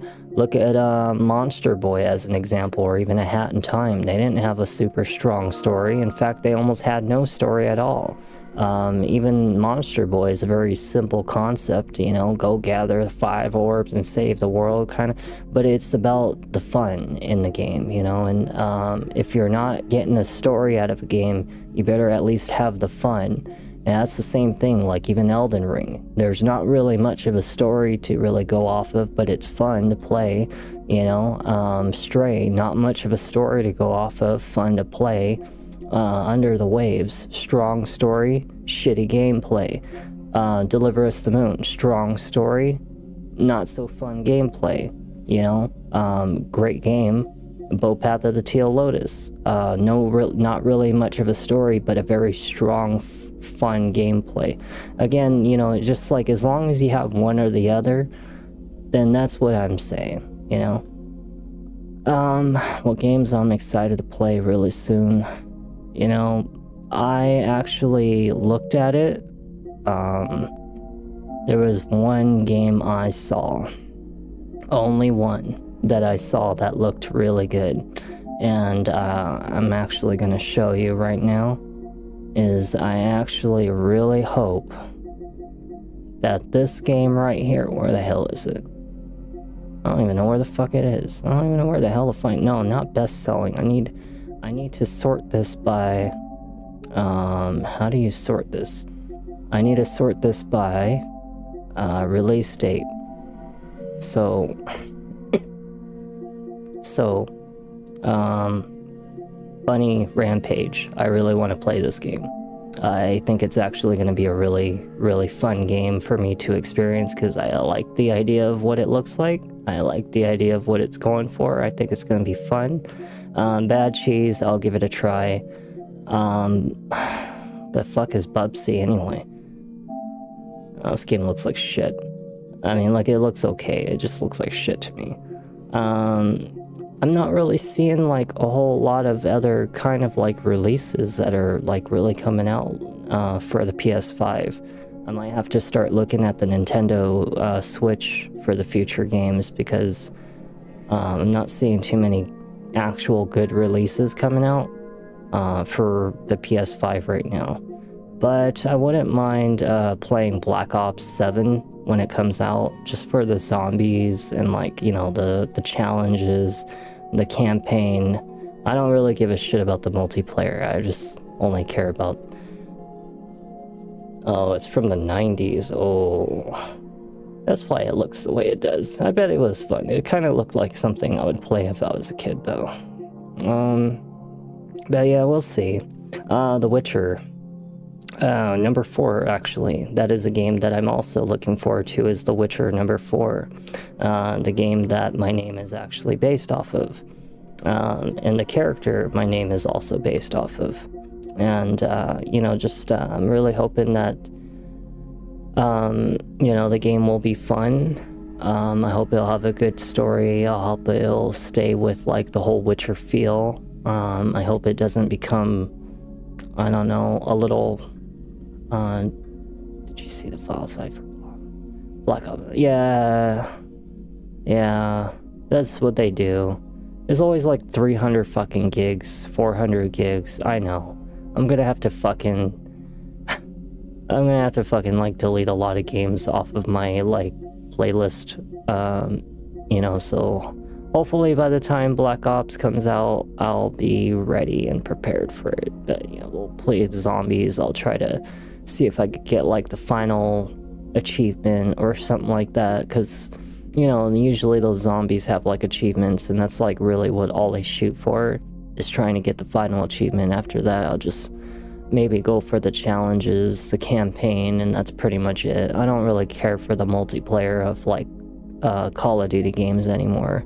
Monster Boy as an example, or even A Hat in Time. They didn't have a super strong story. In fact, they almost had no story at all. Even Monster Boy is a very simple concept, you know, go gather 5 orbs and save the world kind of, but it's about the fun in the game, you know, and if you're not getting a story out of a game, you better at least have the fun. And that's the same thing, like even Elden Ring. There's not really much of a story to really go off of, but it's fun to play, you know. Stray, not much of a story to go off of, fun to play. Under the Waves, strong story, shitty gameplay. Deliver Us the Moon, strong story, not so fun gameplay, you know. Great game. Path of the Teal Lotus, not really much of a story, but a very strong, fun gameplay. Again, you know, just like as long as you have one or the other, then that's what I'm saying, you know. What games I'm excited to play really soon. You know, I actually looked at it. There was one game I saw, only one that I saw that looked really good, and I'm actually going to show you right now. I actually really hope that this game right here, where the hell is it? I don't even know where the fuck it is. I don't even know where the hell to find. No, not best selling. I need to sort this by, how do you sort this? I need to sort this by release date. So Bunny Rampage. I really want to play this game. I think it's actually going to be a really, really fun game for me to experience because I like the idea of what it looks like. I like the idea of what it's going for. I think it's going to be fun. Bad Cheese, I'll give it a try. The fuck is Bubsy anyway? Oh, this game looks like shit. I mean, like, it looks okay. It just looks like shit to me. I'm not really seeing like a whole lot of other kind of like releases that are like really coming out for the PS5. I might have to start looking at the Nintendo Switch for the future games because I'm not seeing too many actual good releases coming out for the PS5 right now. But I wouldn't mind playing Black Ops 7 when it comes out, just for the zombies and like, you know, the challenges, the campaign. I don't really give a shit about the multiplayer. I just only care about... Oh, it's from the 90s. Oh, that's why it looks the way it does. I bet it was fun. It kind of looked like something I would play if I was a kid, though. But yeah, we'll see. The Witcher. Number 4, actually. That is a game that I'm also looking forward to, is The Witcher number 4. The game that my name is actually based off of. And the character my name is also based off of. And, you know, just, I'm really hoping that, you know, the game will be fun. I hope it'll have a good story. I hope it'll stay with, like, the whole Witcher feel. I hope it doesn't become, I don't know, a little... did you see the file size for Black Ops? Yeah, that's what they do. There's always like 300 fucking gigs, 400 gigs. I know. I'm gonna have to fucking like delete a lot of games off of my like playlist. You know, so hopefully by the time Black Ops comes out, I'll be ready and prepared for it. But you know, we'll play zombies. I'll try to see if I could get like the final achievement or something like that, because you know, usually those zombies have like achievements, and that's like really what all they shoot for, is trying to get the final achievement. After that, I'll just maybe go for the challenges, the campaign, and that's pretty much it. I don't really care for the multiplayer of like Call of Duty games anymore.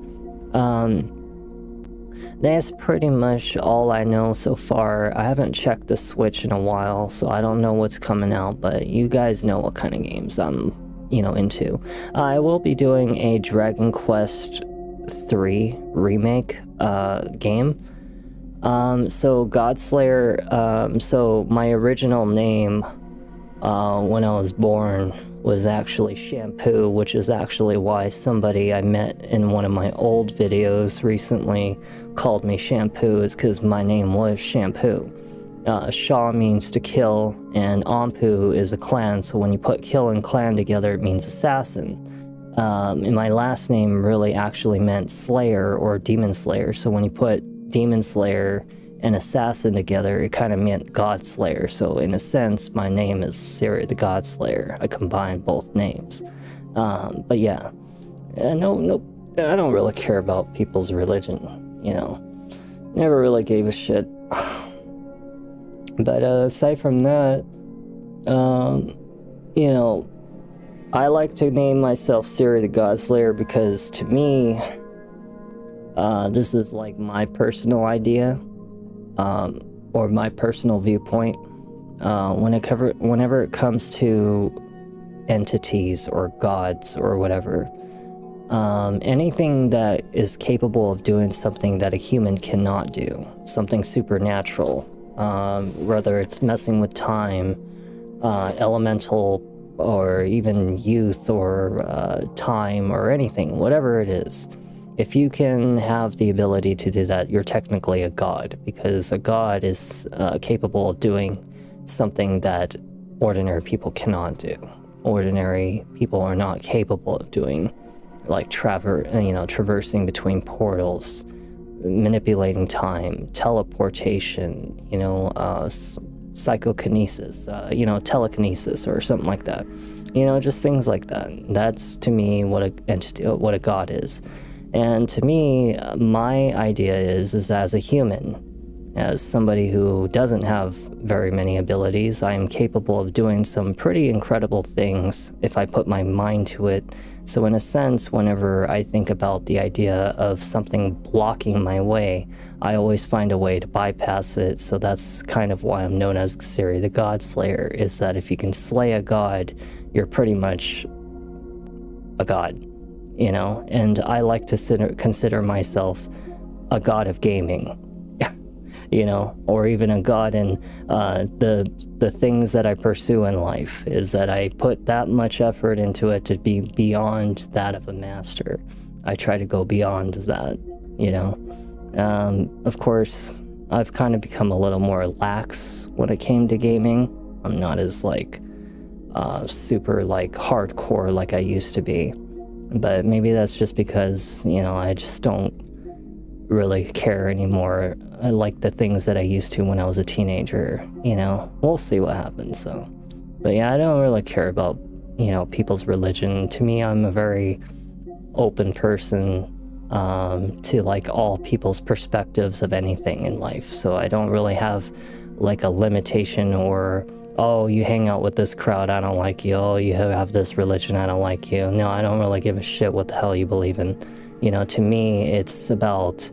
That's pretty much all I know so far. I haven't checked the Switch in a while, so I don't know what's coming out, but you guys know what kind of games I'm, you know, into. I will be doing a Dragon Quest 3 remake game. So Godslayer, so my original name when I was born was actually shampoo, which is actually why somebody I met in one of my old videos recently called me Shampoo, is because my name was Shampoo. Shah means to kill, and Ampu is a clan, so when you put kill and clan together, it means assassin. And my last name really actually meant Slayer or Demon Slayer, so when you put Demon Slayer and Assassin together, it kind of meant God Slayer. So in a sense, my name is Siri the God Slayer. I combined both names. But yeah, no, I don't really care about people's religion, you know. Never really gave a shit. But aside from that, you know, I like to name myself Siri the God Slayer because to me, this is like my personal idea. Or my personal viewpoint, whenever it comes to entities or gods or whatever, anything that is capable of doing something that a human cannot do, something supernatural, whether it's messing with time, elemental, or even youth, or time, or anything, whatever it is. If you can have the ability to do that, you're technically a god, because a god is capable of doing something that ordinary people cannot do. Ordinary people are not capable of doing, like traversing between portals, manipulating time, teleportation, psychokinesis, telekinesis or something like that. Just things like that. That's to me what a god is. And to me, my idea is as a human, as somebody who doesn't have very many abilities, I am capable of doing some pretty incredible things if I put my mind to it. So in a sense, whenever I think about the idea of something blocking my way, I always find a way to bypass it. So that's kind of why I'm known as Siri the God Slayer, is that if you can slay a god, you're pretty much a god. And I like to consider myself a god of gaming, or even a god in the things that I pursue in life, is that I put that much effort into it to be beyond that of a master. I try to go beyond that, Of course, I've kind of become a little more lax when it came to gaming. I'm not as super hardcore like I used to be. But maybe that's just because, I just don't really care anymore. I like the things that I used to when I was a teenager, We'll see what happens, so. But yeah, I don't really care about, people's religion. To me, I'm a very open person to, all people's perspectives of anything in life. So I don't really have, a limitation or... oh, you hang out with this crowd, I don't like you. Oh, you have this religion, I don't like you. No, I don't really give a shit what the hell you believe in. To me, it's about,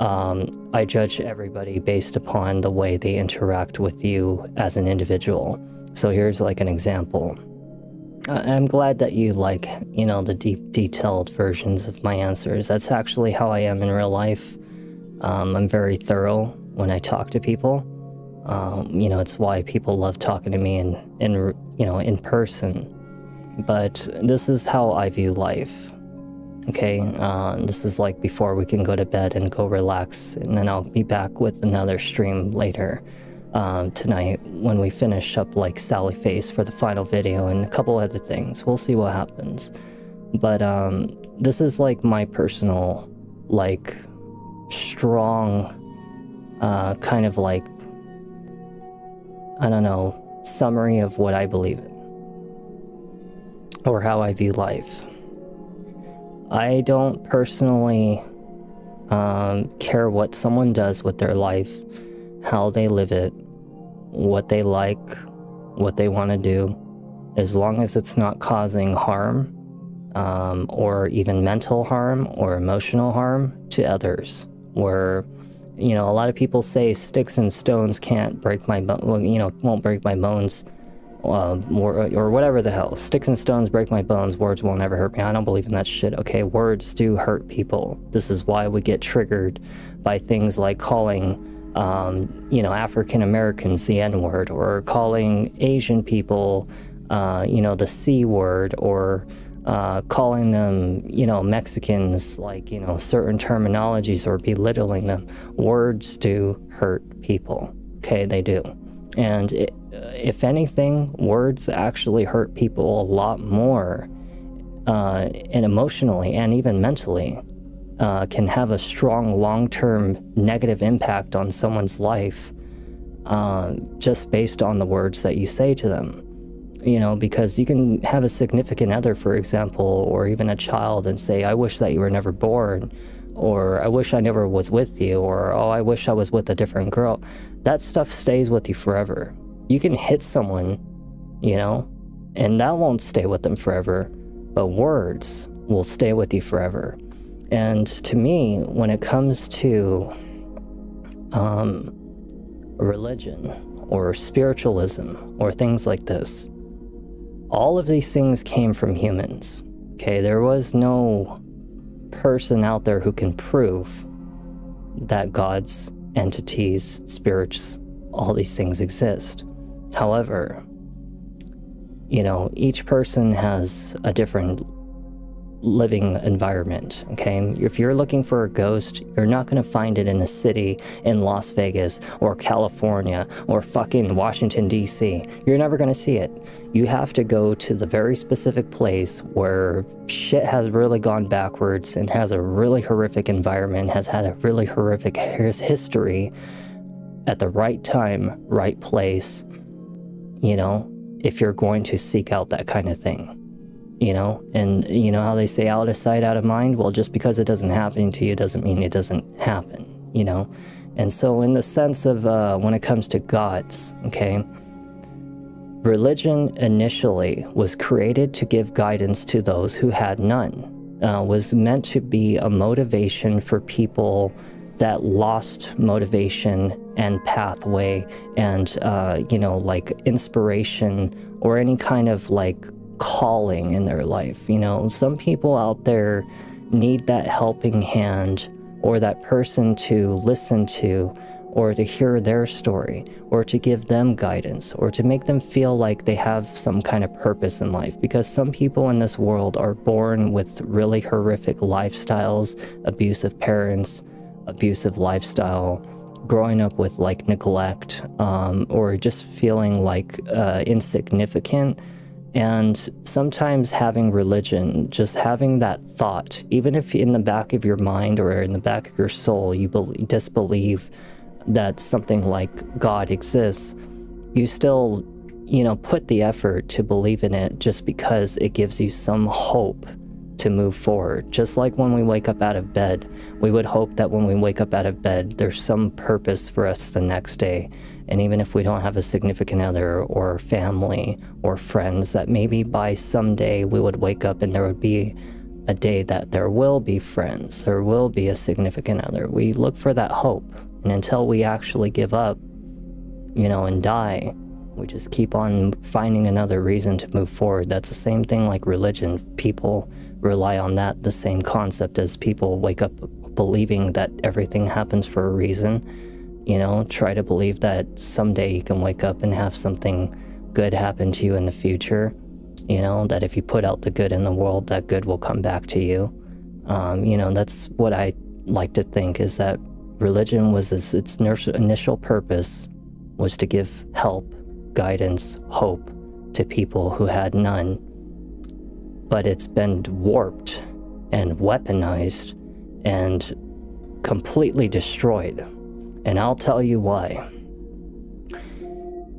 I judge everybody based upon the way they interact with you as an individual. So here's an example. I'm glad that you the deep, detailed versions of my answers. That's actually how I am in real life. I'm very thorough when I talk to people. It's why people love talking to me in person. But this is how I view life. Okay, this is before we can go to bed and go relax, and then I'll be back with another stream later tonight when we finish up Sally Face for the final video and a couple other things. We'll see what happens. But this is my personal strong kind of I don't know, summary of what I believe in or how I view life. I don't personally care what someone does with their life, how they live it, what they like, what they want to do, as long as it's not causing harm or even mental harm or emotional harm to others. Where a lot of people say sticks and stones can't break my won't break my bones, or whatever the hell. Sticks and stones break my bones, words won't ever hurt me. I don't believe in that shit, okay? Words do hurt people. This is why we get triggered by things like calling African Americans the N-word, or calling Asian people, the C word, or calling them, Mexicans, like, certain terminologies, or belittling them. Words do hurt people. Okay, they do. And if anything, words actually hurt people a lot more, and emotionally and even mentally, can have a strong long-term negative impact on someone's life, just based on the words that you say to them. Because you can have a significant other, for example, or even a child, and say, I wish that you were never born, or I wish I never was with you, or, oh, I wish I was with a different girl. That stuff stays with you forever. You can hit someone, and that won't stay with them forever, but words will stay with you forever. And to me, when it comes to religion or spiritualism or things like this, all of these things came from humans. Okay, there was no person out there who can prove that gods, entities, spirits, all these things exist. However, each person has a different living environment. Okay, if you're looking for a ghost, you're not going to find it in a city in Las Vegas or California or fucking Washington DC. You're never going to see it. You have to go to the very specific place where shit has really gone backwards and has a really horrific environment, has had a really horrific history, at the right time, right place, if you're going to seek out that kind of thing. And how they say out of sight, out of mind? Well, just because it doesn't happen to you doesn't mean it doesn't happen, And so in the sense of when it comes to gods, okay, religion initially was created to give guidance to those who had none, was meant to be a motivation for people that lost motivation and pathway and, like inspiration or any kind of like calling in their life. Some people out there need that helping hand, or that person to listen to, or to hear their story, or to give them guidance, or to make them feel like they have some kind of purpose in life. Because some people in this world are born with really horrific lifestyles, abusive parents, abusive lifestyle, growing up with like neglect, or just feeling like insignificant. And sometimes having religion, just having that thought, even if in the back of your mind or in the back of your soul you disbelieve that something like God exists, you still, put the effort to believe in it, just because it gives you some hope to move forward. Just like when we wake up out of bed, we would hope that when we wake up out of bed, there's some purpose for us the next day. And even if we don't have a significant other or family or friends, that maybe by someday we would wake up and there would be a day that there will be friends, there will be a significant other. We look for that hope. And until we actually give up, and die, we just keep on finding another reason to move forward. That's the same thing like religion. People rely on that, the same concept as people wake up believing that everything happens for a reason. Try to believe that someday you can wake up and have something good happen to you in the future. That if you put out the good in the world, that good will come back to you. That's what I like to think, is that religion was its initial purpose was to give help, guidance, hope to people who had none. But it's been warped and weaponized and completely destroyed. And I'll tell you why.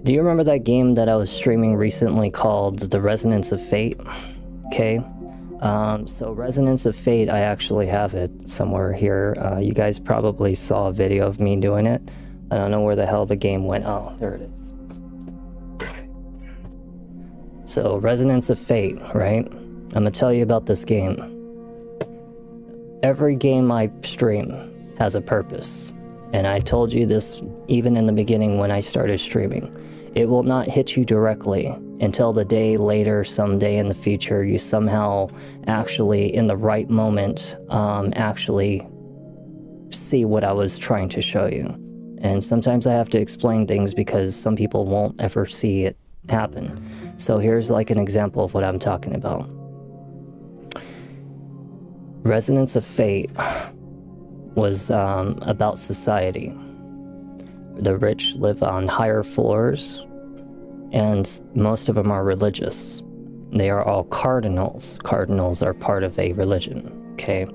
Do you remember that game that I was streaming recently called The Resonance of Fate? Okay. So Resonance of Fate, I actually have it somewhere here. You guys probably saw a video of me doing it. I don't know where the hell the game went. Oh, there it is. So Resonance of Fate, right? I'm gonna tell you about this game. Every game I stream has a purpose. And I told you this even in the beginning when I started streaming. It will not hit you directly until the day later, someday in the future, you somehow actually, in the right moment, actually see what I was trying to show you. And sometimes I have to explain things because some people won't ever see it happen. So here's like an example of what I'm talking about. Resonance of Fate was about society. The rich live on higher floors, and most of them are religious. They are all cardinals. Cardinals are part of a religion, okay?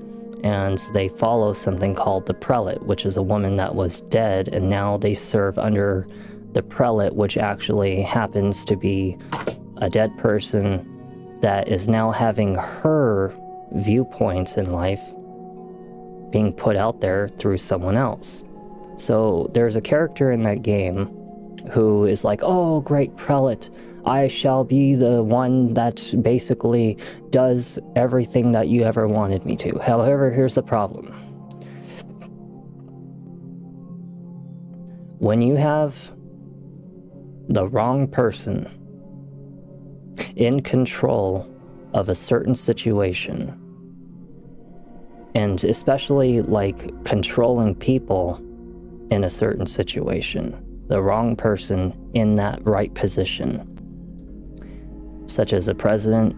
And they follow something called the prelate, which is a woman that was dead, and now they serve under the prelate, which actually happens to be a dead person that is now having her viewpoints in life being put out there through someone else. So there's a character in that game who is like, oh, great prelate, I shall be the one that basically does everything that you ever wanted me to. However, here's the problem. When you have the wrong person in control of a certain situation, and especially like controlling people in a certain situation, the wrong person in that right position, such as a president,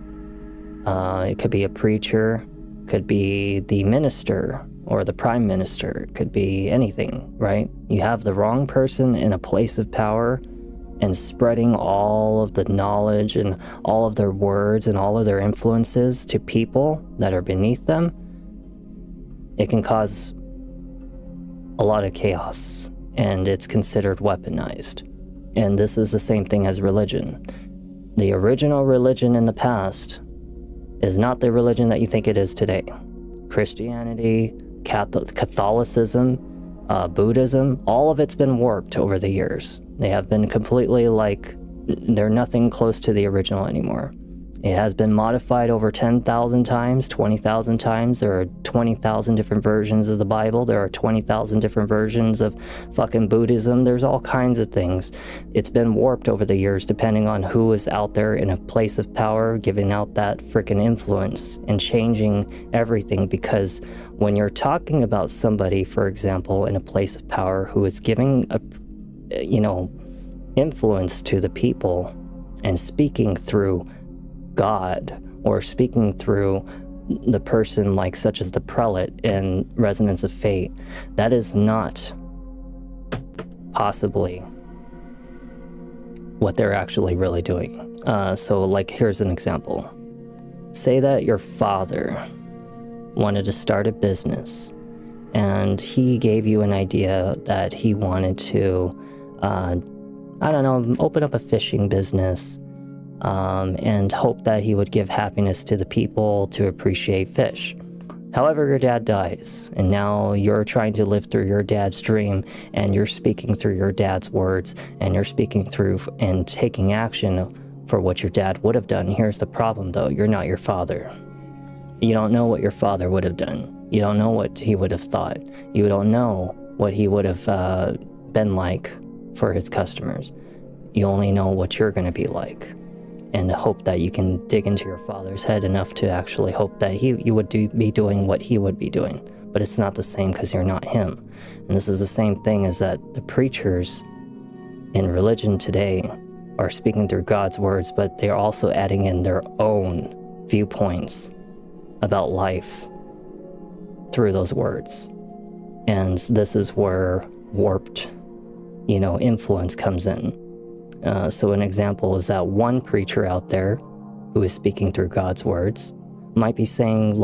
it could be a preacher, could be the minister or the prime minister, it could be anything, right? You have the wrong person in a place of power and spreading all of the knowledge and all of their words and all of their influences to people that are beneath them. It can cause a lot of chaos, and it's considered weaponized. And this is the same thing as religion. The original religion in the past is not the religion that you think it is today. Christianity, Catholicism, Buddhism, all of it's been warped over the years. They have been completely they're nothing close to the original anymore. It has been modified over 10,000 times, 20,000 times. There are 20,000 different versions of the Bible. There are 20,000 different versions of fucking Buddhism. There's all kinds of things. It's been warped over the years depending on who is out there in a place of power, giving out that freaking influence and changing everything. Because when you're talking about somebody, for example, in a place of power who is giving influence to the people and speaking through God or speaking through the person such as the prelate in Resonance of Fate, that is not possibly what they're actually really doing. So here's an example. Say that your father wanted to start a business and he gave you an idea that he wanted to open up a fishing business and hope that he would give happiness to the people to appreciate fish. However, your dad dies, and now you're trying to live through your dad's dream, and you're speaking through your dad's words, and you're speaking through and taking action for what your dad would have done. Here's the problem, though. You're not your father. You don't know what your father would have done. You don't know what he would have thought. You don't know what he would have been like for his customers. You only know what you're going to be like, and hope that you can dig into your father's head enough to actually hope that you would be doing what he would be doing. But it's not the same because you're not him. And this is the same thing as that the preachers in religion today are speaking through God's words, but they're also adding in their own viewpoints about life through those words. And this is where warped, influence comes in. So an example is that one preacher out there who is speaking through God's words might be saying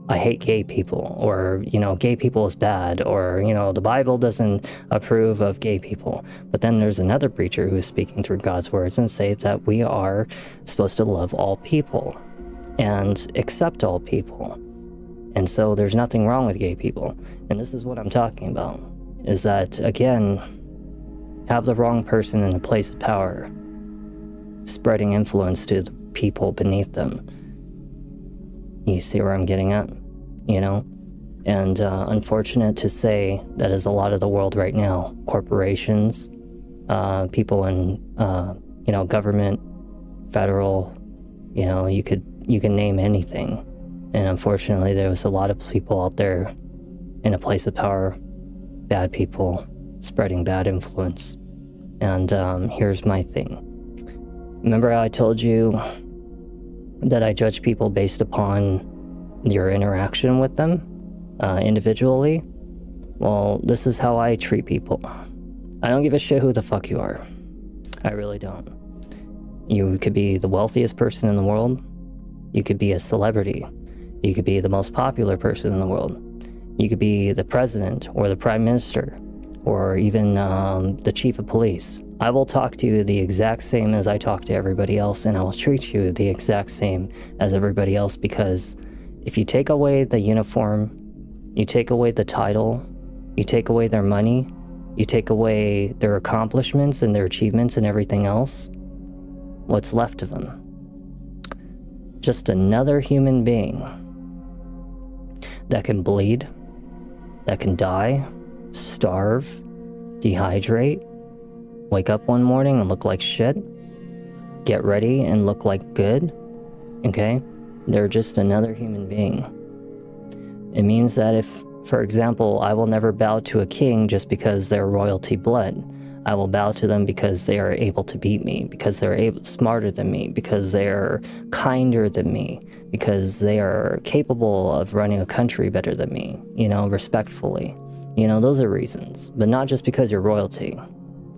I hate gay people, or, gay people is bad, or, the Bible doesn't approve of gay people. But then there's another preacher who is speaking through God's words and say that we are supposed to love all people and accept all people. And so there's nothing wrong with gay people. And this is what I'm talking about, is that, again, have the wrong person in a place of power, spreading influence to the people beneath them. You see where I'm getting at, And unfortunate to say, that is a lot of the world right now. Corporations, people in, government, federal, you can name anything. And unfortunately, there was a lot of people out there in a place of power, bad people, spreading bad influence. And here's my thing. Remember how I told you that I judge people based upon your interaction with them individually? Well, this is how I treat people. I don't give a shit who the fuck you are. I really don't. You could be the wealthiest person in the world. You could be a celebrity. You could be the most popular person in the world. You could be the president or the prime minister or even the chief of police. I will talk to you the exact same as I talk to everybody else, and I will treat you the exact same as everybody else, because if you take away the uniform, you take away the title, you take away their money, you take away their accomplishments and their achievements and everything else, what's left of them? Just another human being that can bleed, that can die, starve, dehydrate, wake up one morning and look like shit, get ready and look like good, okay? They're just another human being. It means that if, for example, I will never bow to a king just because they're royalty blood. I will bow to them because they are able to beat me, because they're smarter than me, because they're kinder than me, because they are capable of running a country better than me, respectfully. Those are reasons, but not just because you're royalty.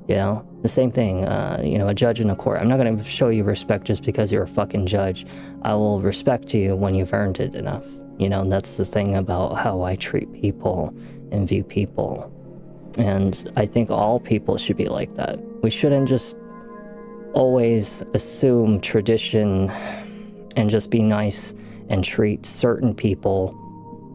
The same thing, a judge in a court. I'm not going to show you respect just because you're a fucking judge. I will respect you when you've earned it enough. That's the thing about how I treat people and view people. And I think all people should be like that. We shouldn't just always assume tradition and just be nice and treat certain people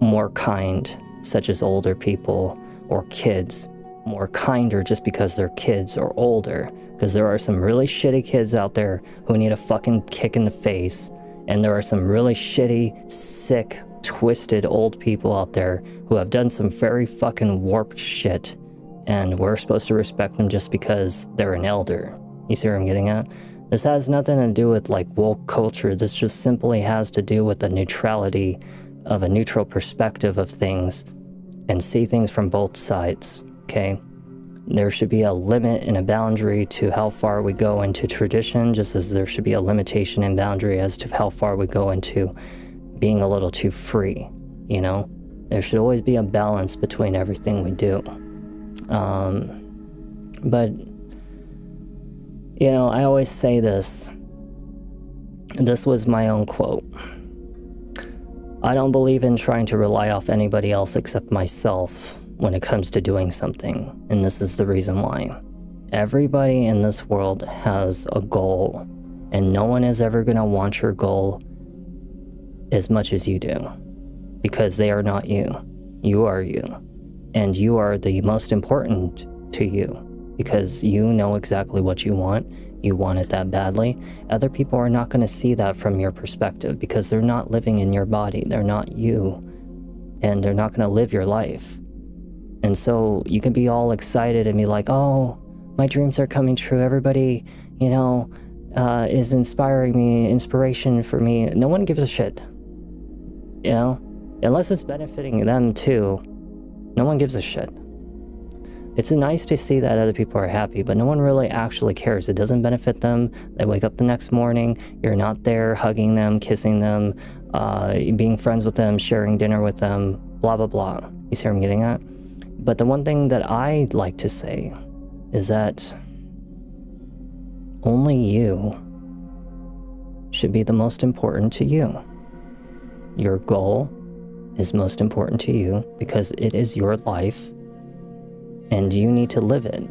more kind, such as older people or kids, more kinder just because they're kids or older. Because there are some really shitty kids out there who need a fucking kick in the face. And there are some really shitty, sick, twisted old people out there who have done some very fucking warped shit. And we're supposed to respect them just because they're an elder. You see what I'm getting at? This has nothing to do with woke culture. This just simply has to do with the neutrality of a neutral perspective of things and see things from both sides, okay? There should be a limit and a boundary to how far we go into tradition, just as there should be a limitation and boundary as to how far we go into being a little too free, There should always be a balance between everything we do. But, I always say this. This was my own quote. I don't believe in trying to rely off anybody else except myself when it comes to doing something, and this is the reason why. Everybody in this world has a goal, and no one is ever going to want your goal as much as you do, because they are not you. You are you. And you are the most important to you because you know exactly what you want. You want it that badly. Other people are not going to see that from your perspective because they're not living in your body. They're not you. And they're not going to live your life. And so you can be all excited and be like, oh, my dreams are coming true. Everybody, is inspiration for me. No one gives a shit. Unless it's benefiting them too. No one gives a shit. It's nice to see that other people are happy, but no one really actually cares. It doesn't benefit them. They wake up the next morning, you're not there hugging them, kissing them, being friends with them, sharing dinner with them, blah, blah, blah. You see what I'm getting at? But the one thing that I like to say is that only you should be the most important to you. Your goal is most important to you because it is your life and you need to live it.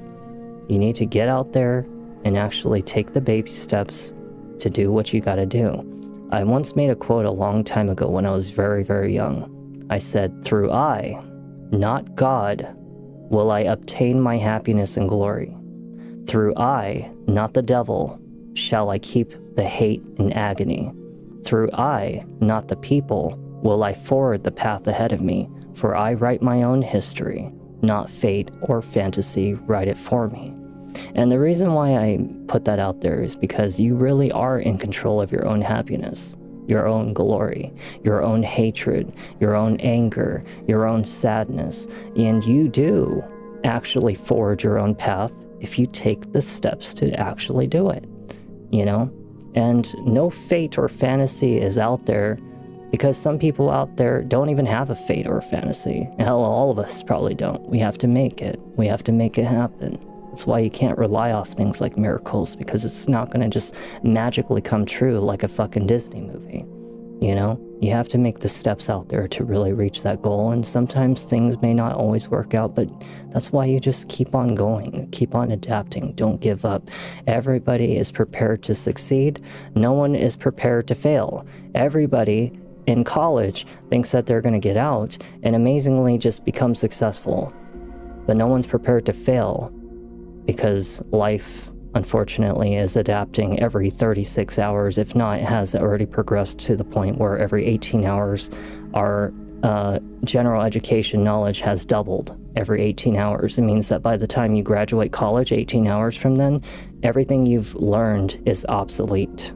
You need to get out there and actually take the baby steps to do what you gotta do. I once made a quote a long time ago when I was very, very young. I said, "Through I, not God, will I obtain my happiness and glory. Through I, not the devil, shall I keep the hate and agony. Through I, not the people, will I forward the path ahead of me, for I write my own history, not fate or fantasy write it for me." And the reason why I put that out there is because you really are in control of your own happiness, your own glory, your own hatred, your own anger, your own sadness, and you do actually forge your own path if you take the steps to actually do it, you know? And no fate or fantasy is out there, because some people out there don't even have a fate or a fantasy. Hell, all of us probably don't. We have to make it. We have to make it happen. That's why you can't rely off things like miracles, because it's not going to just magically come true like a fucking Disney movie. You know, you have to make the steps out there to really reach that goal. And sometimes things may not always work out, but that's why you just keep on going, keep on adapting, don't give up. Everybody is prepared to succeed. No one is prepared to fail. Everybody in college thinks that they're going to get out and amazingly just become successful. But no one's prepared to fail, because life, unfortunately, is adapting every 36 hours. If not, it has already progressed to the point where every 18 hours, our general education knowledge has doubled every 18 hours. It means that by the time you graduate college, 18 hours from then, everything you've learned is obsolete.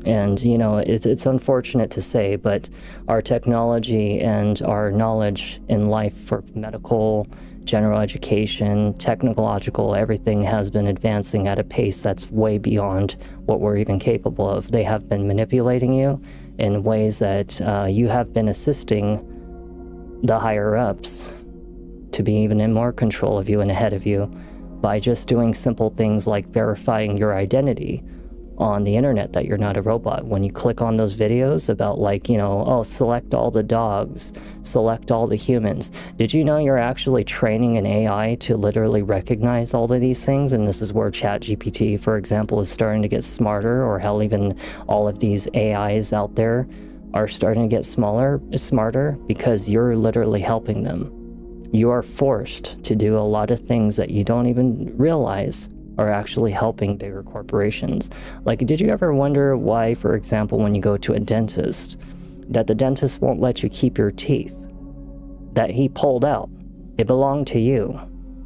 And, you know, it's unfortunate to say, but our technology and our knowledge in life for medical, general education, technological, everything has been advancing at a pace that's way beyond what we're even capable of. They have been manipulating you in ways that you have been assisting the higher ups to be even in more control of you and ahead of you by just doing simple things like verifying your identity on the internet, that you're not a robot. When you click on those videos about, like, you know, oh, select all the dogs, select all the humans. Did you know you're actually training an AI to literally recognize all of these things? And this is where ChatGPT, for example, is starting to get smarter, or hell, even all of these AIs out there are starting to get smarter, because you're literally helping them. You are forced to do a lot of things that you don't even realize are actually helping bigger corporations. Like, did you ever wonder why, for example, when you go to a dentist, that the dentist won't let you keep your teeth that he pulled out? It belonged to you.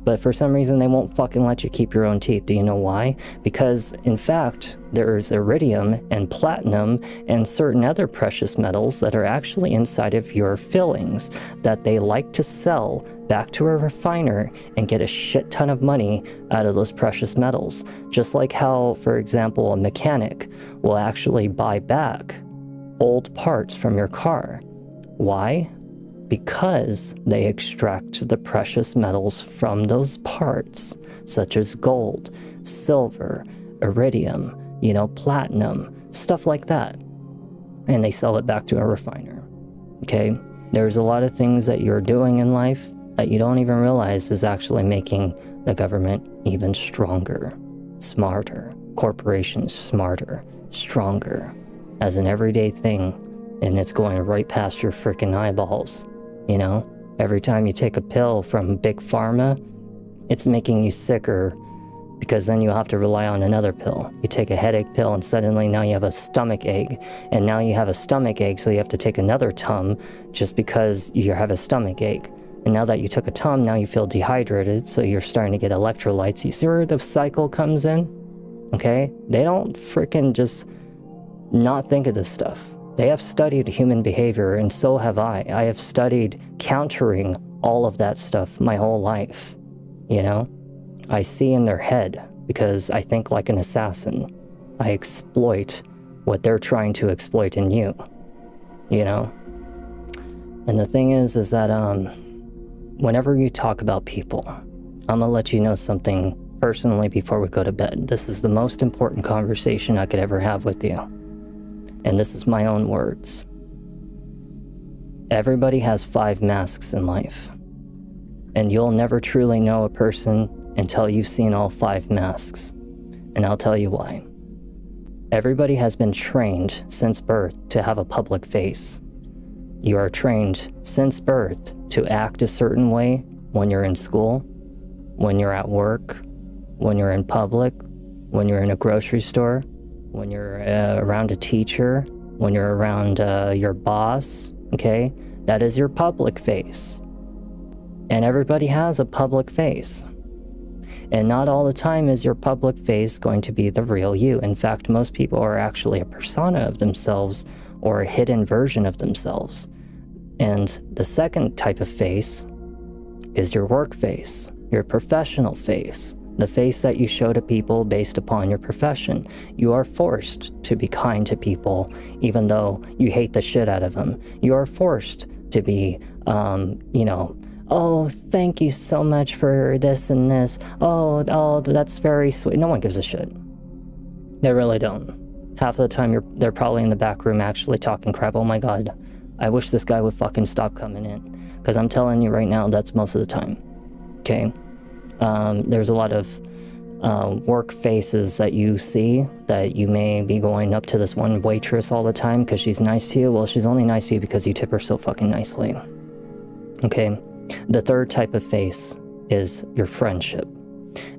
But for some reason, they won't fucking let you keep your own teeth. Do you know why? Because, in fact, there's iridium and platinum and certain other precious metals that are actually inside of your fillings that they like to sell back to a refiner and get a shit ton of money out of those precious metals. Just like how, for example, a mechanic will actually buy back old parts from your car. Why? Because they extract the precious metals from those parts, such as gold, silver, iridium, you know, platinum, stuff like that. And they sell it back to a refiner. Okay? There's a lot of things that you're doing in life that you don't even realize is actually making the government even stronger, smarter, corporations smarter, stronger, as an everyday thing, and it's going right past your freaking eyeballs. You know, every time you take a pill from Big Pharma, it's making you sicker, because then you have to rely on another pill. You take a headache pill and suddenly now you have a stomach ache, and now you have a stomach ache, so you have to take another Tum just because you have a stomach ache. And now that you took a Tum, now you feel dehydrated, so you're starting to get electrolytes. You see where the cycle comes in? Okay? They don't freaking just not think of this stuff. They have studied human behavior, and so have I. I have studied countering all of that stuff my whole life, you know? I see in their head, because I think like an assassin. I exploit what they're trying to exploit in you, you know? And the thing is that whenever you talk about people, I'm gonna let you know something personally before we go to bed. This is the most important conversation I could ever have with you. And this is my own words. Everybody has 5 masks in life. And you'll never truly know a person until you've seen all 5 masks. And I'll tell you why. Everybody has been trained since birth to have a public face. You are trained since birth to act a certain way when you're in school, when you're at work, when you're in public, when you're in a grocery store, when you're around a teacher, when you're around your boss, okay? That is your public face. And everybody has a public face. And not all the time is your public face going to be the real you. In fact, most people are actually a persona of themselves or a hidden version of themselves. And the second type of face is your work face. your professional face, the face that you show to people based upon your profession. You are forced to be kind to people, even though you hate the shit out of them. You are forced to be, oh, thank you so much for this and this. Oh, that's very sweet. No one gives a shit. They really don't. Half of the time, they're probably in the back room actually talking crap. Oh my God, I wish this guy would fucking stop coming in. Because I'm telling you right now, that's most of the time. Okay? There's a lot of work faces that you see that you may be going up to this one waitress all the time because she's nice to you. Well, she's only nice to you because you tip her so fucking nicely. Okay? The third type of face is your friendship.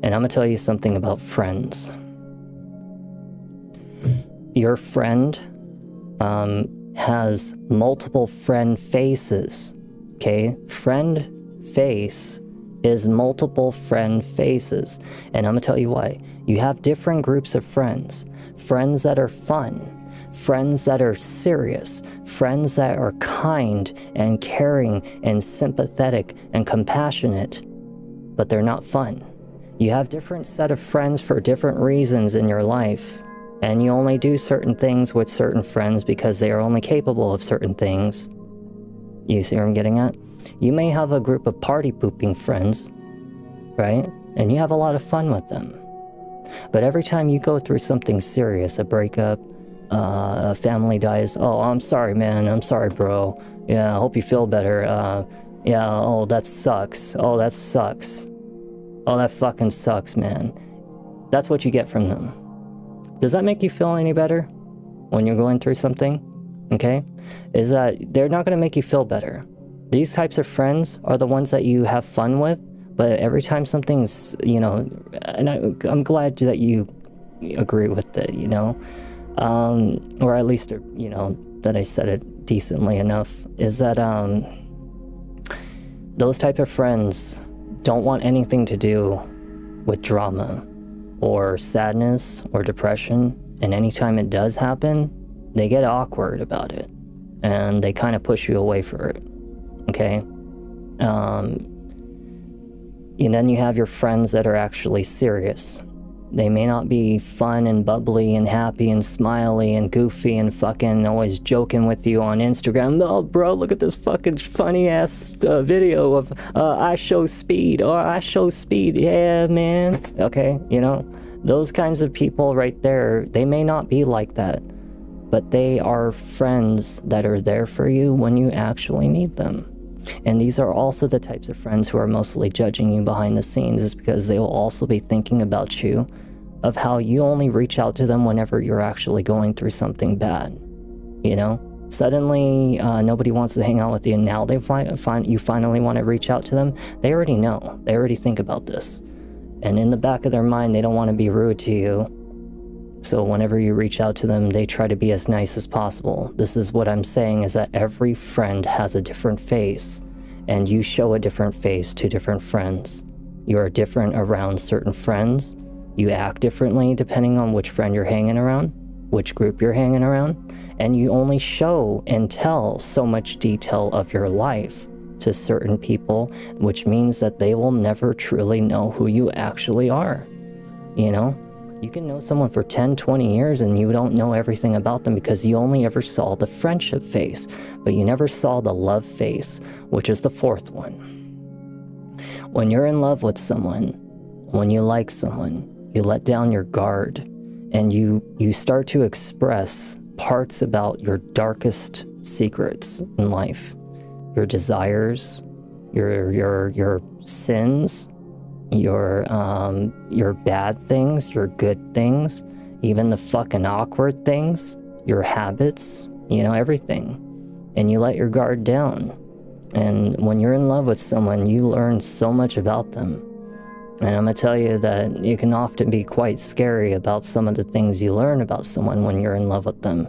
And I'm gonna tell you something about friends. Your friend has multiple friend faces. Okay? Friend face is multiple friend faces. And I'm gonna tell you why. You have different groups of friends. Friends that are fun. Friends that are serious. Friends that are kind and caring and sympathetic and compassionate. But they're not fun. You have different set of friends for different reasons in your life. And you only do certain things with certain friends because they are only capable of certain things. You see where I'm getting at? You may have a group of party pooping friends, right? And you have a lot of fun with them. But every time you go through something serious, a breakup, a family dies, oh, I'm sorry, man. I'm sorry, bro. Yeah, I hope you feel better. Yeah, oh, that sucks. Oh, that sucks. Oh, that fucking sucks, man. That's what you get from them. Does that make you feel any better when you're going through something? Okay? Is that they're not going to make you feel better. These types of friends are the ones that you have fun with, but every time something's, and I'm glad that you agree with it, or at least, that I said it decently enough, is that those type of friends don't want anything to do with drama or sadness or depression, and anytime it does happen, they get awkward about it and they kind of push you away for it. Okay? And then you have your friends that are actually serious. They may not be fun and bubbly and happy and smiley and goofy and fucking always joking with you on Instagram. Oh, bro, look at this fucking funny ass video of I show speed, or I show speed. Yeah, man. Okay, those kinds of people right there, they may not be like that, but they are friends that are there for you when you actually need them. And these are also the types of friends who are mostly judging you behind the scenes, is because they will also be thinking about you, of how you only reach out to them whenever you're actually going through something bad. Suddenly nobody wants to hang out with you, and now you finally want to reach out to them. They already know. They already think about this. And in the back of their mind, they don't want to be rude to you. So whenever you reach out to them, they try to be as nice as possible. This is what I'm saying, is that every friend has a different face, and you show a different face to different friends. You are different around certain friends. You act differently depending on which friend you're hanging around, which group you're hanging around, and you only show and tell so much detail of your life to certain people, which means that they will never truly know who you actually are. You can know someone for 10, 20 years and you don't know everything about them because you only ever saw the friendship face, but you never saw the love face, which is the fourth one. When you're in love with someone, when you like someone, you let down your guard and you start to express parts about your darkest secrets in life, your desires, your sins, your bad things, your good things, even the fucking awkward things, your habits, everything. And you let your guard down. And when you're in love with someone, you learn so much about them. And I'm gonna tell you that it can often be quite scary about some of the things you learn about someone when you're in love with them.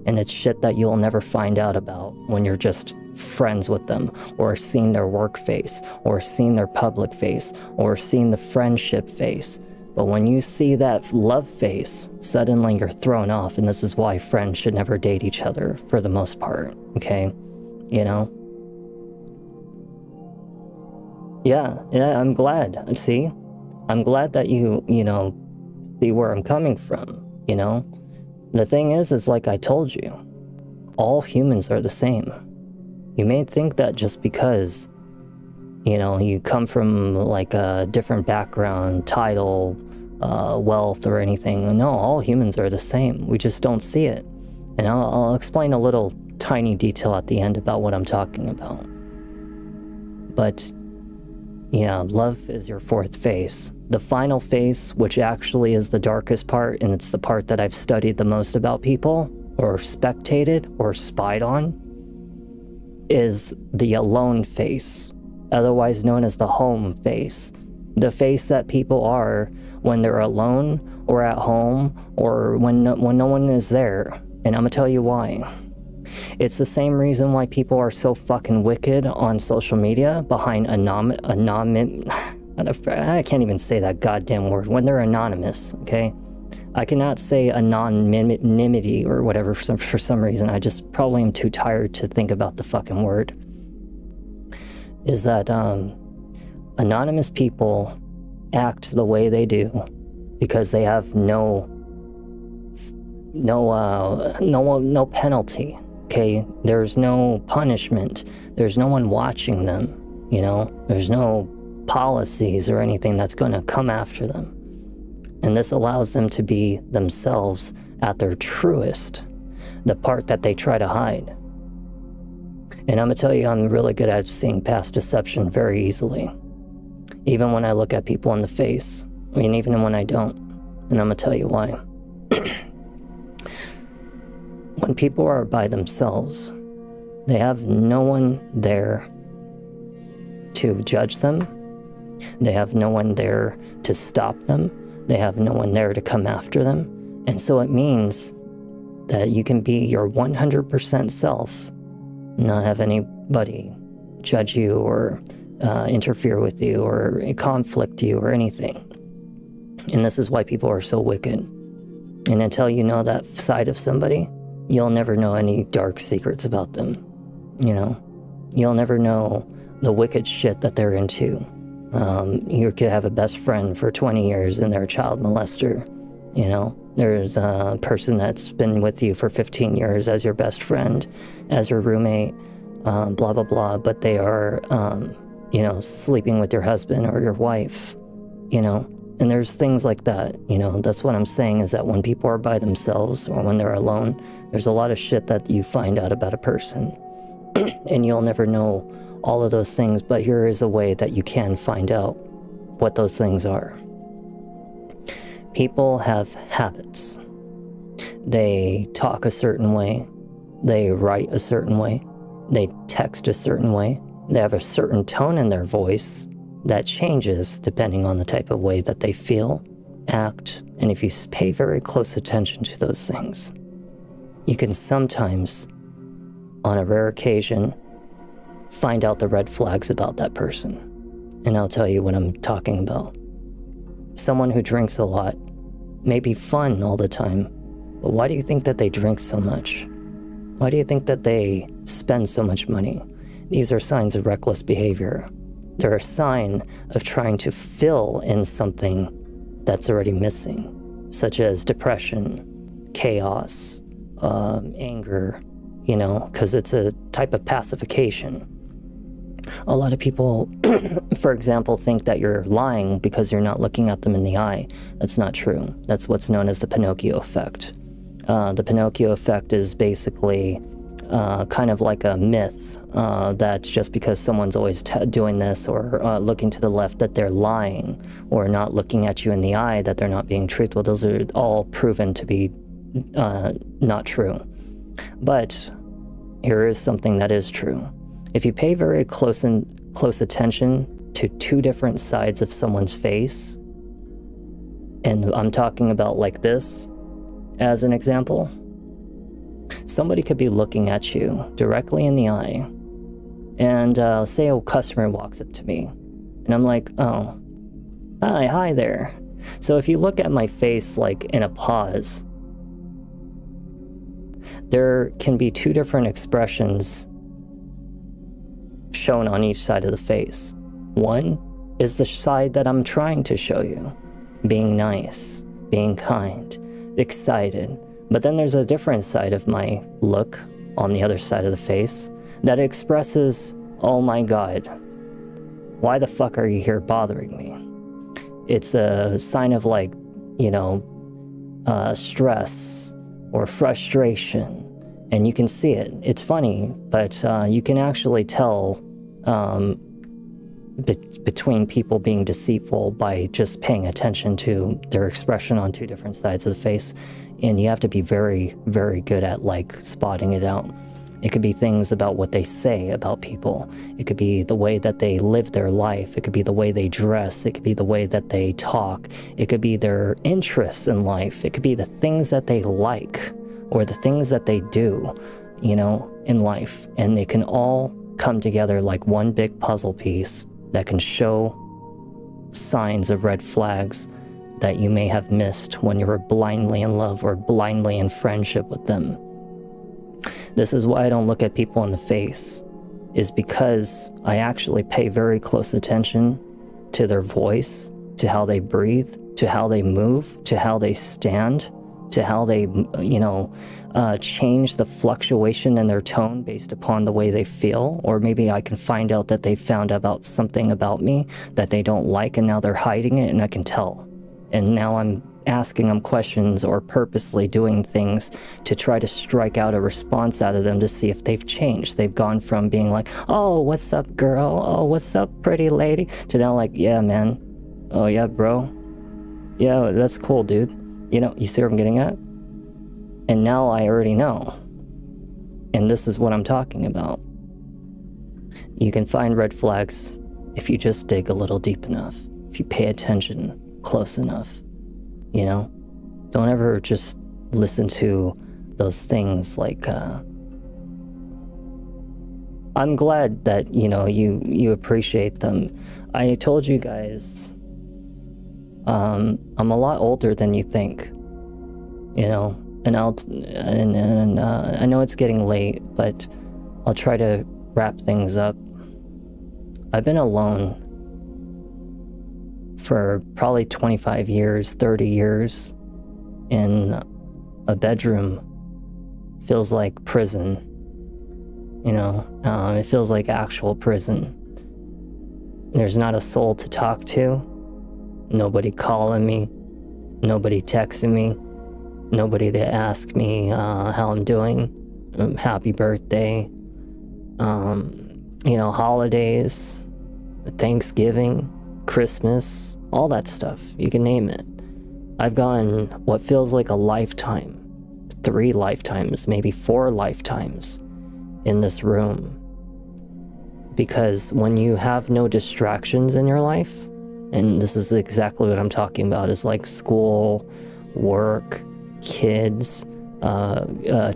And it's shit that you'll never find out about when you're just friends with them, or seeing their work face, or seeing their public face, or seeing the friendship face. But when you see that love face, suddenly you're thrown off, and this is why friends should never date each other for the most part, okay? Yeah, I'm glad. See? I'm glad that you know, see where I'm coming from, you know? The thing is like I told you, all humans are the same. You may think that just because, you know, you come from like a different background, title, wealth, or anything. No, all humans are the same. We just don't see it. And I'll explain a little tiny detail at the end about what I'm talking about. But yeah, love is your fourth phase. The final phase, which actually is the darkest part, and it's the part that I've studied the most about people, or spectated, or spied on, is the alone phase, otherwise known as the home phase. The phase that people are when they're alone, or at home, or when no one is there. And I'm gonna tell you why. It's the same reason why people are so fucking wicked on social media behind I can't even say that goddamn word, when they're anonymous, okay? I cannot say anonymity or whatever for some reason. I just probably am too tired to think about the fucking word. Is that anonymous people act the way they do because they have no penalty. Okay, there's no punishment. There's no one watching them, you know? There's no policies or anything that's going to come after them. And this allows them to be themselves at their truest, the part that they try to hide. And I'm going to tell you, I'm really good at seeing past deception very easily. Even when I look at people in the face. I mean, even when I don't. And I'm going to tell you why. When people are by themselves, they have no one there to judge them. They have no one there to stop them. They have no one there to come after them. And so it means that you can be your 100% self, not have anybody judge you or interfere with you or conflict you or anything. And this is why people are so wicked. And until you know that side of somebody, you'll never know any dark secrets about them, you know? You'll never know the wicked shit that they're into. You could have a best friend for 20 years and they're a child molester, you know? There's a person that's been with you for 15 years as your best friend, as your roommate, blah, blah, blah, but they are, you know, sleeping with your husband or your wife, you know? And there's things like that, you know? That's what I'm saying, is that when people are by themselves or when they're alone, there's a lot of shit that you find out about a person. And you'll never know all of those things, but here is a way that you can find out what those things are. People have habits. They talk a certain way. They write a certain way. They text a certain way. They have a certain tone in their voice that changes depending on the type of way that they feel, act, and if you pay very close attention to those things, you can sometimes, on a rare occasion, find out the red flags about that person. And I'll tell you what I'm talking about. Someone who drinks a lot may be fun all the time, but why do you think that they drink so much? Why do you think that they spend so much money? These are signs of reckless behavior. They're a sign of trying to fill in something that's already missing, such as depression, chaos, anger, you know, because it's a type of pacification. A lot of people, for example, think that you're lying because you're not looking at them in the eye. That's not true. That's what's known as the Pinocchio effect. The Pinocchio effect is basically kind of like a myth that just because someone's always doing this or looking to the left that they're lying, or not looking at you in the eye that they're not being truthful. Those are all proven to be not true. But here is something that is true. If you pay very close attention to two different sides of someone's face, and I'm talking about like this as an example, somebody could be looking at you directly in the eye, and say a customer walks up to me, and I'm like, oh, hi there. So if you look at my face like in a pause, there can be two different expressions shown on each side of the face. One is the side that I'm trying to show you, being nice, being kind, excited. But then there's a different side of my look on the other side of the face that expresses, oh my God, why the fuck are you here bothering me? It's a sign of like, stress or frustration, and you can see it. It's funny, but you can actually tell between people being deceitful by just paying attention to their expression on two different sides of the face, and you have to be very, very good at like spotting it out. It could be things about what they say about people. It could be the way that they live their life. It could be the way they dress. It could be the way that they talk. It could be their interests in life. It could be the things that they like or the things that they do, in life. And they can all come together like one big puzzle piece that can show signs of red flags that you may have missed when you were blindly in love or blindly in friendship with them. This is why I don't look at people in the face, is because I actually pay very close attention to their voice, to how they breathe, to how they move, to how they stand, to how they, change the fluctuation in their tone based upon the way they feel. Or maybe I can find out that they found out something about me that they don't like, and now they're hiding it, and I can tell. And now I'm asking them questions or purposely doing things to try to strike out a response out of them to see if they've changed. They've gone from being like, oh, what's up, girl? Oh, what's up, pretty lady? To now like, yeah, man. Oh, yeah, bro. Yeah, that's cool, dude. You see what I'm getting at? And now I already know. And this is what I'm talking about. You can find red flags if you just dig a little deep enough, if you pay attention close enough. Don't ever just listen to those things like, I'm glad that, you appreciate them. I told you guys, I'm a lot older than you think, and I know it's getting late, but I'll try to wrap things up. I've been alone for probably 25 years, 30 years, in a bedroom. Feels like prison, it feels like actual prison. There's not a soul to talk to, nobody calling me, nobody texting me, nobody to ask me how I'm doing, happy birthday, holidays, Thanksgiving, Christmas, all that stuff, you can name it. I've gone what feels like a lifetime, 3 lifetimes, maybe 4 lifetimes in this room. Because when you have no distractions in your life, and this is exactly what I'm talking about, is like school, work, kids,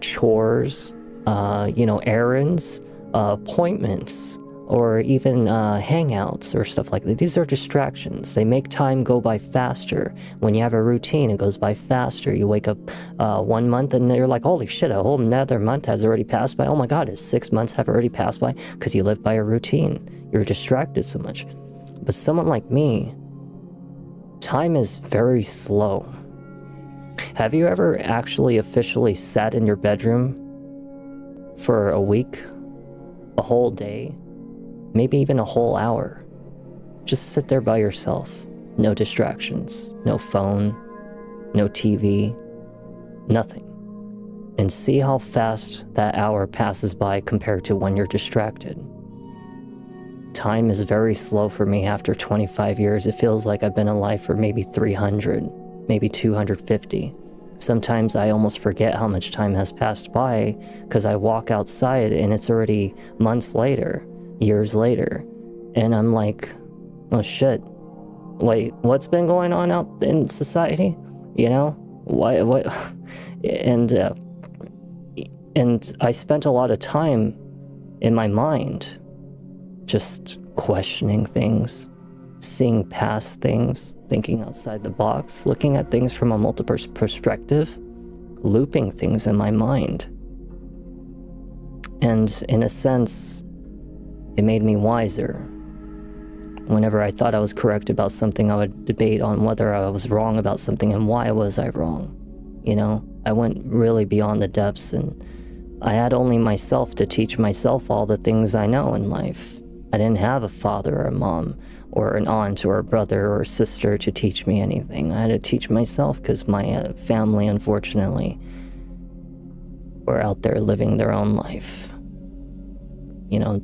chores, errands, appointments, or even hangouts or stuff like that. These are distractions. They make time go by faster. When you have a routine, it goes by faster. You wake up 1 month and you're like, holy shit, a whole another month has already passed by. Oh my God, 6 months have already passed by? Because you live by a routine. You're distracted so much. But someone like me, time is very slow. Have you ever actually officially sat in your bedroom for a week, a whole day, maybe even a whole hour? Just sit there by yourself. No distractions, no phone, no TV, nothing. And see how fast that hour passes by compared to when you're distracted. Time is very slow for me after 25 years. It feels like I've been alive for maybe 300, maybe 250. Sometimes I almost forget how much time has passed by because I walk outside and it's already months later, years later. And I'm like, oh shit, wait, what's been going on out in society? What? And I spent a lot of time in my mind just questioning things, seeing past things, thinking outside the box, looking at things from a multiple perspective, looping things in my mind. And in a sense, it made me wiser. Whenever I thought I was correct about something, I would debate on whether I was wrong about something and why was I wrong. You know, I went really beyond the depths, and I had only myself to teach myself all the things I know in life. I didn't have a father or a mom or an aunt or a brother or a sister to teach me anything. I had to teach myself because my family, unfortunately, were out there living their own life. You know,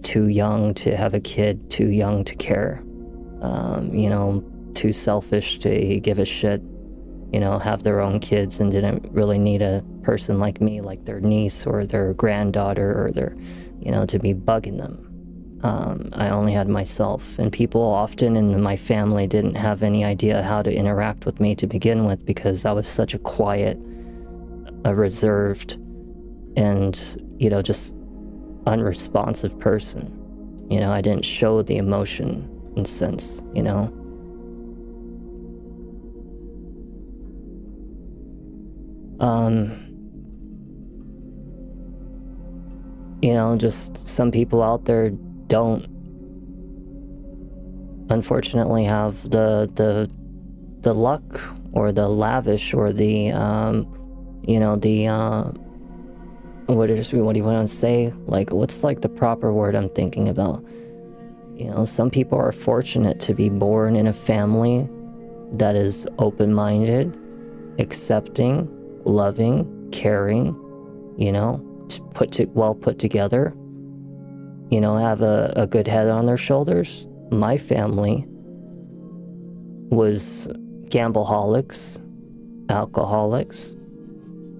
too young to have a kid, too young to care. You know, too selfish to give a shit. You know, have their own kids and didn't really need a person like me, like their niece or their granddaughter or their, you know, to be bugging them. I only had myself, and people often in my family didn't have any idea how to interact with me to begin with because I was such a quiet, a reserved, and, you know, just unresponsive person. You know, I didn't show the emotion and sense, you know. You know, just some people out there don't, unfortunately, have the luck or the lavish or the you know, the what do you want to say? Like, what's like the proper word I'm thinking about? You know, some people are fortunate to be born in a family that is open-minded, accepting, loving, caring, you know, well put together, you know, have a good head on their shoulders. My family was gambleaholics, alcoholics,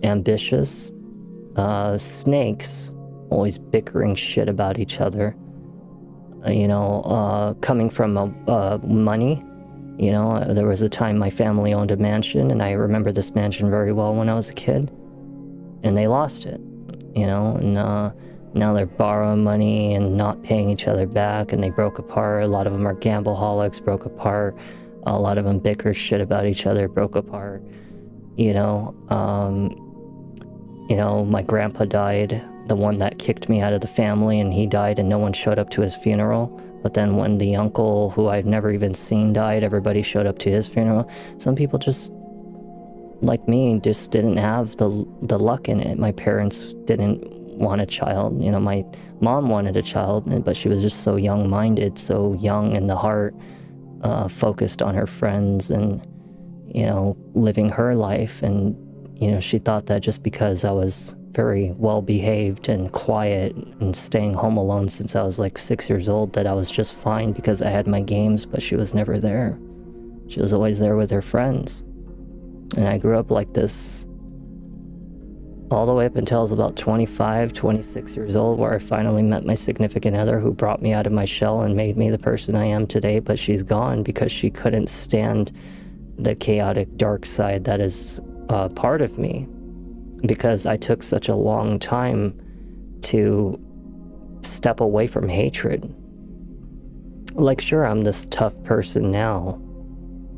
ambitious, snakes, always bickering shit about each other, you know, coming from money. You know, there was a time my family owned a mansion, and I remember this mansion very well when I was a kid, and they lost it, you know, and now they're borrowing money and not paying each other back, and they broke apart. A lot of them are gambleaholics, broke apart. A lot of them bicker shit about each other, broke apart. You know, my grandpa died, the one that kicked me out of the family, and he died and no one showed up to his funeral. But then when the uncle, who I'd never even seen, died, everybody showed up to his funeral. Some people just, like me, just didn't have the luck in it. My parents didn't want a child. You know, my mom wanted a child, but she was just so young-minded, so young in the heart, focused on her friends and, you know, living her life. And, you know, she thought that just because I was very well-behaved and quiet and staying home alone since I was like 6 years old, that I was just fine because I had my games, but she was never there. She was always there with her friends. And I grew up like this all the way up until I was about 25, 26 years old, where I finally met my significant other, who brought me out of my shell and made me the person I am today. But she's gone because she couldn't stand the chaotic dark side that is part of me, because I took such a long time to step away from hatred. Like, sure, I'm this tough person now.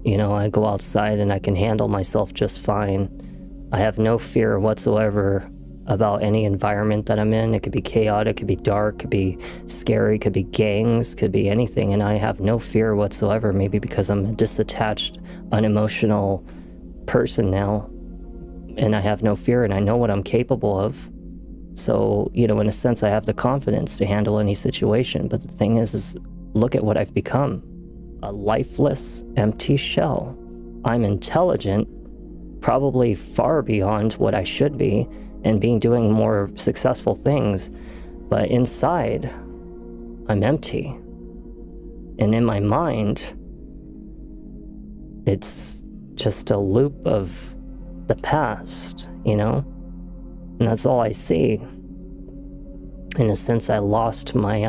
You know, I go outside and I can handle myself just fine. I have no fear whatsoever about any environment that I'm in. It could be chaotic, it could be dark, it could be scary, it could be gangs, could be anything. And I have no fear whatsoever, maybe because I'm a disattached, unemotional person now. And I have no fear, and I know what I'm capable of. So, you know, in a sense, I have the confidence to handle any situation. But the thing is look at what I've become. A lifeless, empty shell. I'm intelligent, probably far beyond what I should be, and doing more successful things. But inside, I'm empty. And in my mind, it's just a loop of the past, you know? And that's all I see. In a sense, I lost my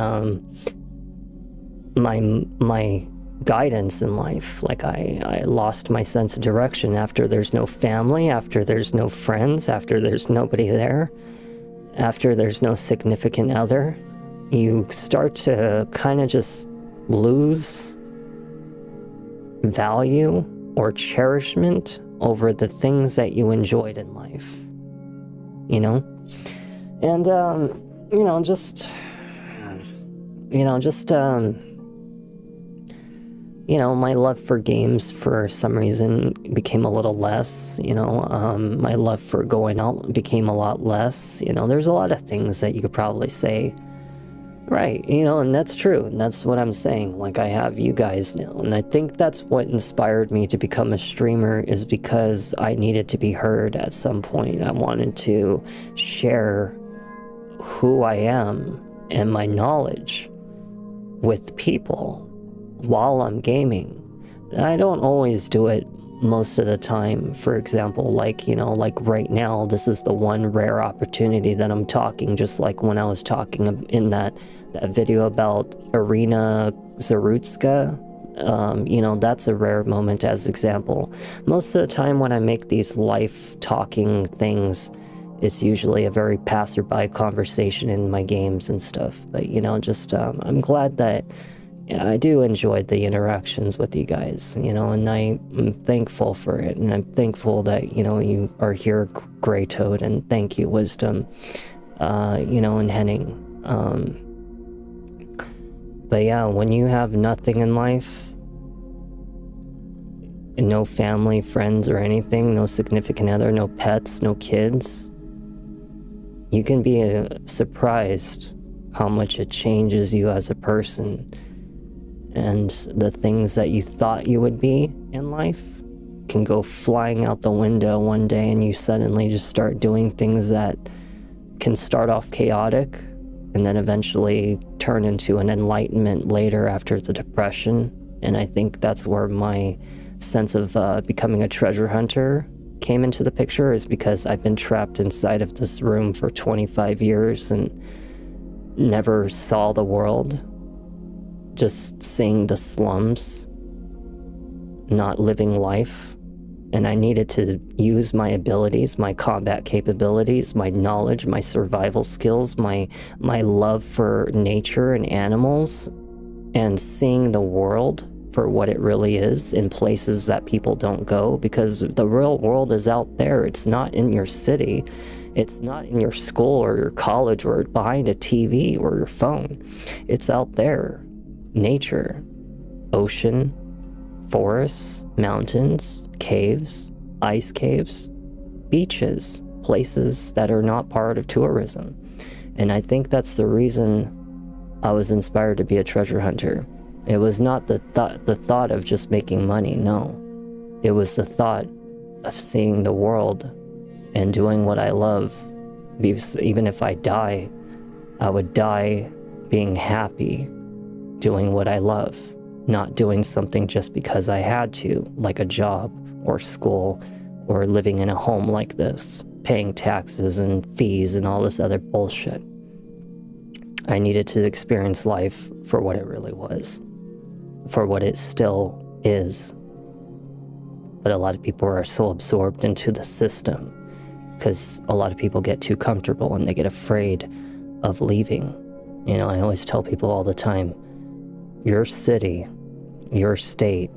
my guidance in life. Like, I lost my sense of direction after there's no family, after there's no friends, after there's nobody there, after there's no significant other. You start to kind of just lose value or cherishment over the things that you enjoyed in life, you know? And, my love for games for some reason became a little less, my love for going out became a lot less. There's a lot of things that you could probably say, right, and that's true. And that's what I'm saying. Like, I have you guys now. And I think that's what inspired me to become a streamer, is because I needed to be heard at some point. I wanted to share who I am and my knowledge with people while I'm gaming. And I don't always do it most of the time. For example, like right now, this is the one rare opportunity that I'm talking, just like when I was talking in that video about Arena Zarutska. That's a rare moment as example. Most of the time when I make these life talking things, it's usually a very passerby conversation in my games and stuff. But I'm glad that I do enjoy the interactions with you guys, and I'm thankful for it. And I'm thankful that, you are here, Grey Toad, and thank you, Wisdom, and Henning. But yeah, when you have nothing in life, and no family, friends, or anything, no significant other, no pets, no kids, you can be surprised how much it changes you as a person. And the things that you thought you would be in life can go flying out the window one day, and you suddenly just start doing things that can start off chaotic and then eventually turn into an enlightenment later after the depression. And I think that's where my sense of becoming a treasure hunter came into the picture, is because I've been trapped inside of this room for 25 years and never saw the world. Just seeing the slums, not living life. And I needed to use my abilities, my combat capabilities, my knowledge, my survival skills, my love for nature and animals, and seeing the world for what it really is in places that people don't go, because the real world is out there. It's not in your city. It's not in your school or your college or behind a TV or your phone. It's out there. Nature, ocean, forests, mountains, caves, ice caves, beaches, places that are not part of tourism. And I think that's the reason I was inspired to be a treasure hunter. It was not the thought of just making money, no. It was the thought of seeing the world and doing what I love. Because even if I die, I would die being happy doing what I love, not doing something just because I had to, like a job or school or living in a home like this, paying taxes and fees and all this other bullshit. I needed to experience life for what it really was, for what it still is. But a lot of people are so absorbed into the system, because a lot of people get too comfortable and they get afraid of leaving. I always tell people all the time, your city, your state,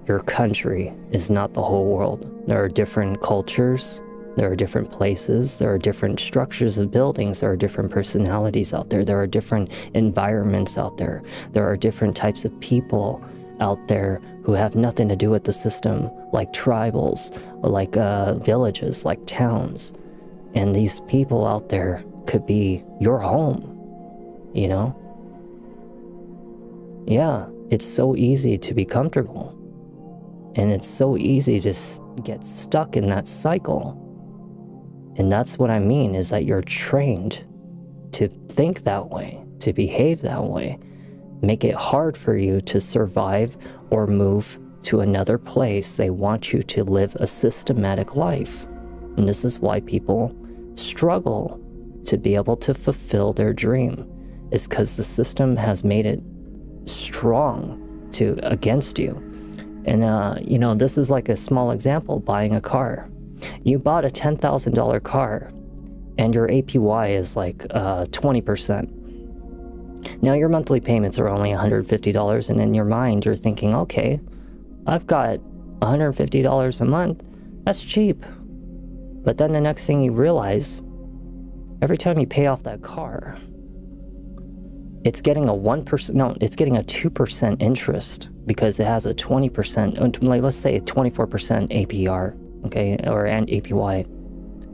your country is not the whole world. There are different cultures, there are different places, there are different structures of buildings, there are different personalities out there, there are different environments out there, there are different types of people out there who have nothing to do with the system, like tribals, like villages, like towns. And these people out there could be your home, Yeah, it's so easy to be comfortable. And it's so easy to get stuck in that cycle. And that's what I mean, is that you're trained to think that way, to behave that way. Make it hard for you to survive or move to another place. They want you to live a systematic life. And this is why people struggle to be able to fulfill their dream, is because the system has made it strong against you. And this is like a small example. Buying a car, you bought a $10,000 car and your APY is like 20%. Now your monthly payments are only $150, and in your mind you're thinking, okay, I've got $150 a month, that's cheap. But then the next thing you realize, every time you pay off that car, it's getting a 1%, no, it's getting a 2% interest because it has a 20%, like let's say 24% APR, okay, and APY.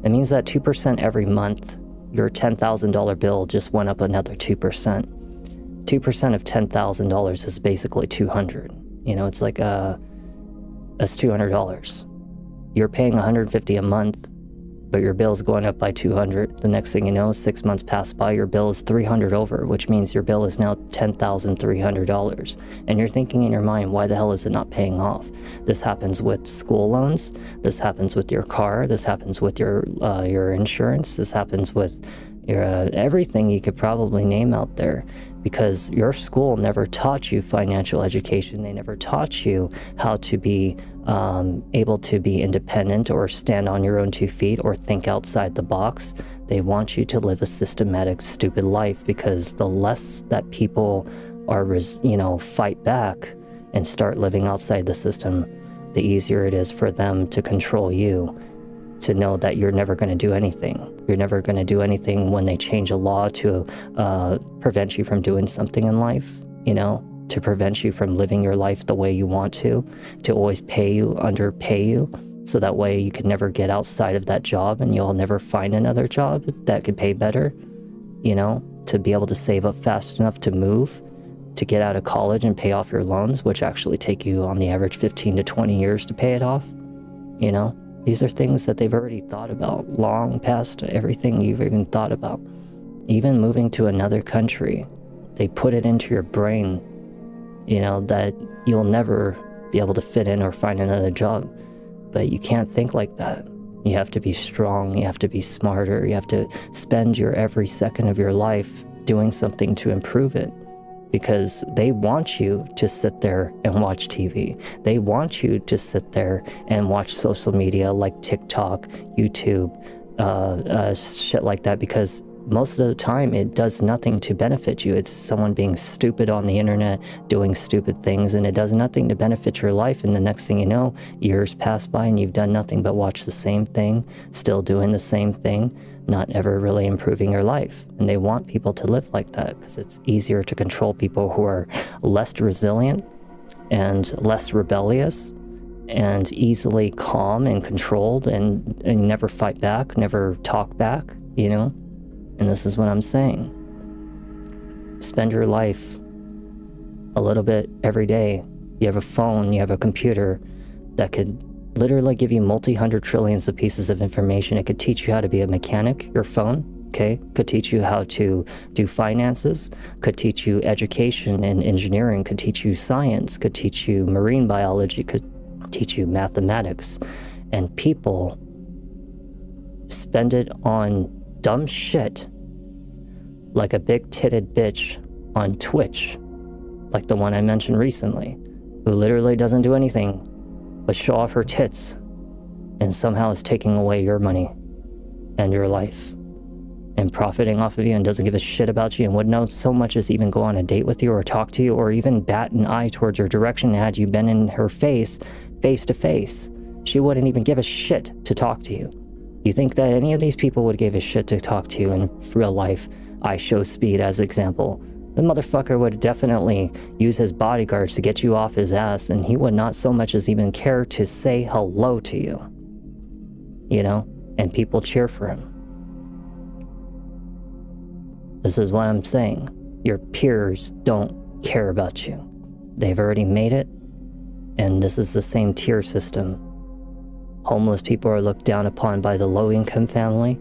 It means that 2% every month, your $10,000 bill just went up another 2%. 2% of $10,000 is basically 200. You know, it's like that's $200. You're paying $150 a month, but your bill's going up by $200. The next thing you know, 6 months pass by, your bill is $300 over, which means your bill is now $10,300. And you're thinking in your mind, why the hell is it not paying off? This happens with school loans. This happens with your car. This happens with your insurance. This happens with your everything you could probably name out there, because your school never taught you financial education. They never taught you how to be able to be independent or stand on your own 2 feet or think outside the box. They want you to live a systematic, stupid life, because the less that people are, fight back and start living outside the system, the easier it is for them to control you, to know that you're never going to do anything. You're never going to do anything when they change a law to prevent you from doing something in life, to prevent you from living your life the way you want to always underpay you, so that way you can never get outside of that job and you'll never find another job that could pay better, to be able to save up fast enough to move, to get out of college and pay off your loans, which actually take you on the average 15 to 20 years to pay it off. These are things that they've already thought about long past everything you've even thought about. Even moving to another country, they put it into your brain, that you'll never be able to fit in or find another job. But you can't think like that. You have to be strong, you have to be smarter, you have to spend your every second of your life doing something to improve it. Because they want you to sit there and watch TV. They want you to sit there and watch social media like TikTok, YouTube, shit like that, because most of the time it does nothing to benefit you. It's someone being stupid on the internet, doing stupid things, and it does nothing to benefit your life. And the next thing you know, years pass by and you've done nothing but watch the same thing, still doing the same thing, not ever really improving your life. And they want people to live like that because it's easier to control people who are less resilient and less rebellious and easily calm and controlled and never fight back, never talk back, And this is what I'm saying. Spend your life a little bit every day. You have a phone, you have a computer that could literally give you multi-hundred trillions of pieces of information. It could teach you how to be a mechanic, your phone, okay? Could teach you how to do finances, could teach you education and engineering, could teach you science, could teach you marine biology, could teach you mathematics. And people spend it on dumb shit like a big-titted bitch on Twitch, like the one I mentioned recently, who literally doesn't do anything but show off her tits and somehow is taking away your money and your life and profiting off of you and doesn't give a shit about you and would know so much as even go on a date with you or talk to you or even bat an eye towards your direction had you been in her face to face. She wouldn't even give a shit to talk to you. You think that any of these people would give a shit to talk to you in real life? I show Speed as example. The motherfucker would definitely use his bodyguards to get you off his ass, and he would not so much as even care to say hello to you. And people cheer for him. This is what I'm saying. Your peers don't care about you. They've already made it, and this is the same tier system. Homeless people are looked down upon by the low-income family.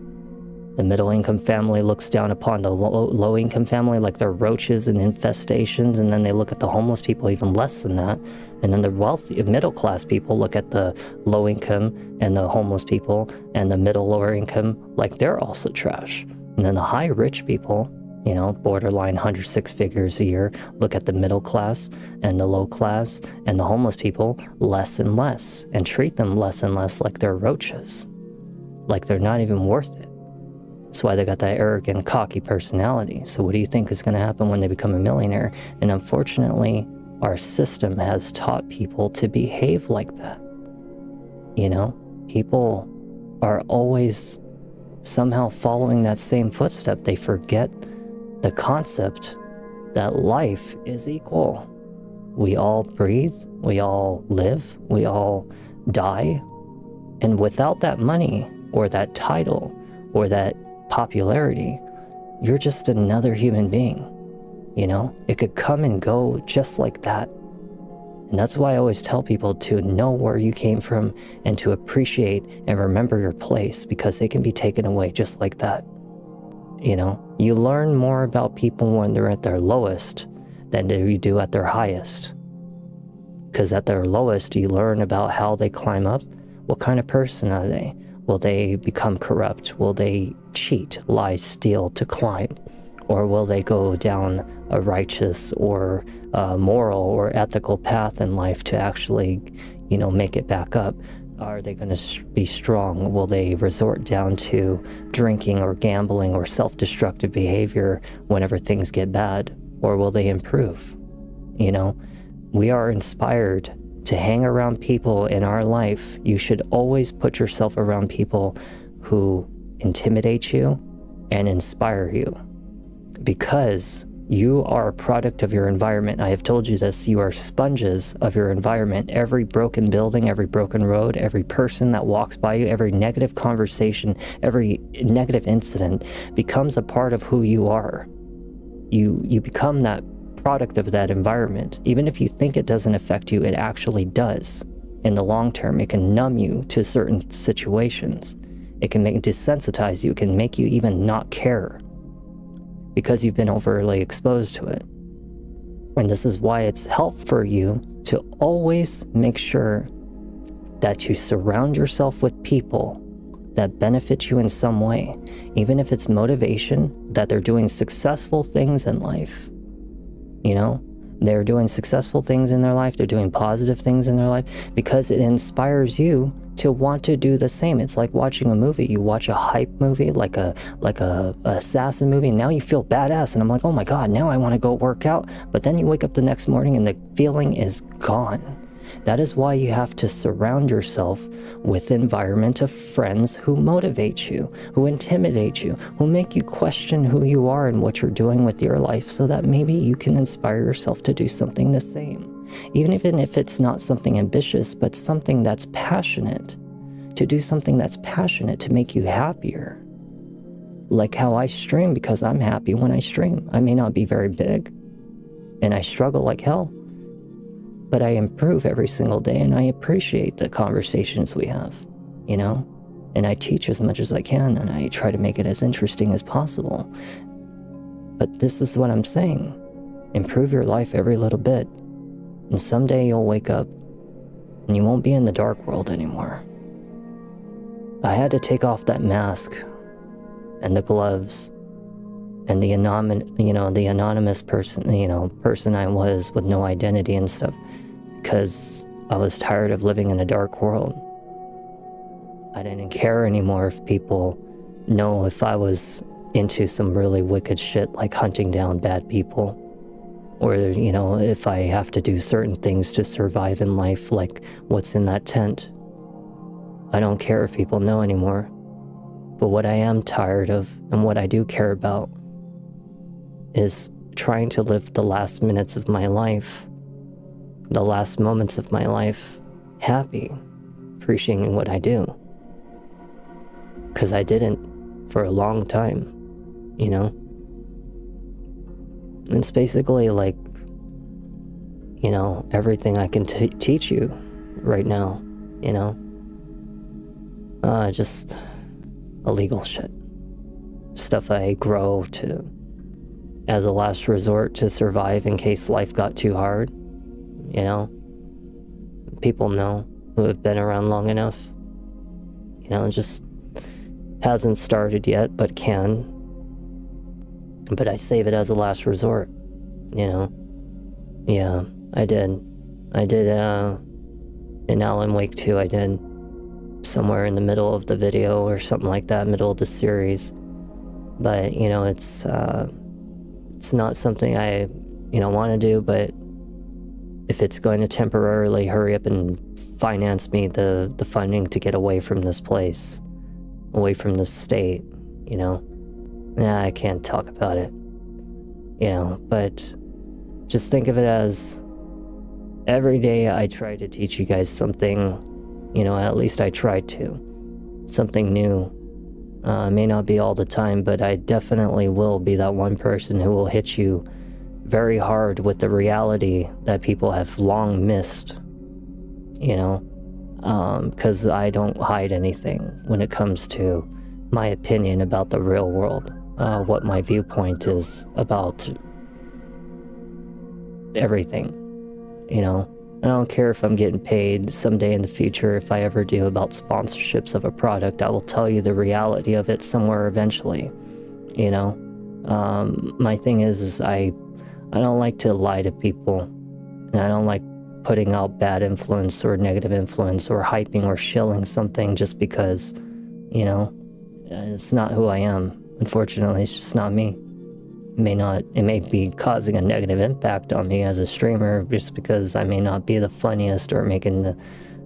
The middle-income family looks down upon the low-income family like they're roaches and infestations, and then they look at the homeless people even less than that. And then the wealthy, middle-class people look at the low-income and the homeless people and the middle-lower income like they're also trash. And then the high-rich people, borderline 106 figures a year, look at the middle class and the low class and the homeless people less and less and treat them less and less like they're roaches, like they're not even worth it. That's why they got that arrogant, cocky personality. So what do you think is going to happen when they become a millionaire? And unfortunately, our system has taught people to behave like that. People are always somehow following that same footstep. They forget the concept that life is equal. We all breathe, we all live, we all die. And without that money or that title or that popularity, you're just another human being. You know, it could come and go just like that. And that's why I always tell people to know where you came from and to appreciate and remember your place, because they can be taken away just like that. You know, you learn more about people when they're at their lowest than you do at their highest. Because at their lowest, you learn about how they climb up. What kind of person are they? Will they become corrupt? Will they cheat, lie, steal to climb? Or will they go down a righteous or moral or ethical path in life to actually, you know, make it back up? Are they going to be strong? Will they resort down to drinking or gambling or self-destructive behavior whenever things get bad? Or will they improve? You know, we are inspired to hang around people in our life. You should always put yourself around people who intimidate you and inspire you, because you are a product of your environment. I have told you this. You are sponges of your environment. Every broken building, every broken road, every person that walks by you, every negative conversation, every negative incident becomes a part of who you are. You become that product of that environment. Even if you think it doesn't affect you, it actually does. In the long term, it can numb you to certain situations. It can desensitize you. It can make you even not care, because you've been overly exposed to it. And this is why it's helpful for you to always make sure that you surround yourself with people that benefit you in some way, even if it's motivation, that they're doing successful things in life. You know, they're doing successful things in their life, they're doing positive things in their life, because it inspires you to want to do the same. It's like watching a movie. You watch a hype movie, like a assassin movie, and now you feel badass. And I'm like, oh my God, now I want to go work out. But then you wake up the next morning and the feeling is gone. That is why you have to surround yourself with an environment of friends who motivate you, who intimidate you, who make you question who you are and what you're doing with your life, so that maybe you can inspire yourself to do something the same. Even if it's not something ambitious, but something that's passionate, to do something that's passionate to make you happier. Like how I stream, because I'm happy when I stream. I may not be very big, and I struggle like hell, but I improve every single day, and I appreciate the conversations we have, you know? And I teach as much as I can, and I try to make it as interesting as possible. But this is what I'm saying. Improve your life every little bit, and someday you'll wake up, and you won't be in the dark world anymore. I had to take off that mask, and the gloves, and the anonymous person I was with no identity and stuff, because I was tired of living in a dark world. I didn't care anymore if people know if I was into some really wicked shit, like hunting down bad people, or, you know, if I have to do certain things to survive in life, like what's in that tent. I don't care if people know anymore. But what I am tired of, and what I do care about, is trying to live the last minutes of my life, the last moments of my life, happy, appreciating what I do. Because I didn't for a long time, you know? It's basically like, you know, everything I can teach you right now, you know? Just illegal shit. Stuff I grow to as a last resort to survive in case life got too hard, you know? People know who have been around long enough. You know, it just hasn't started yet, but can. But I save it as a last resort, you know? Yeah, I did. In Alan Wake 2, I did. Somewhere in the middle of the video or something like that, middle of the series. But, you know, it's not something I, you know, want to do, but if it's going to temporarily hurry up and finance me the funding to get away from this place, away from this state, you know, I can't talk about it, you know, but just think of it as every day I try to teach you guys something, at least I try to. Something new. May not be all the time, but I definitely will be that one person who will hit you very hard with the reality that people have long missed, because I don't hide anything when it comes to my opinion about the real world, what my viewpoint is about everything, I don't care if I'm getting paid someday in the future. If I ever do about sponsorships of a product, I will tell you the reality of it somewhere eventually, my thing is I don't like to lie to people, and I don't like putting out bad influence or negative influence or hyping or shilling something just because, it's not who I am. Unfortunately, it's just not me. It may be causing a negative impact on me as a streamer just because I may not be the funniest or making the,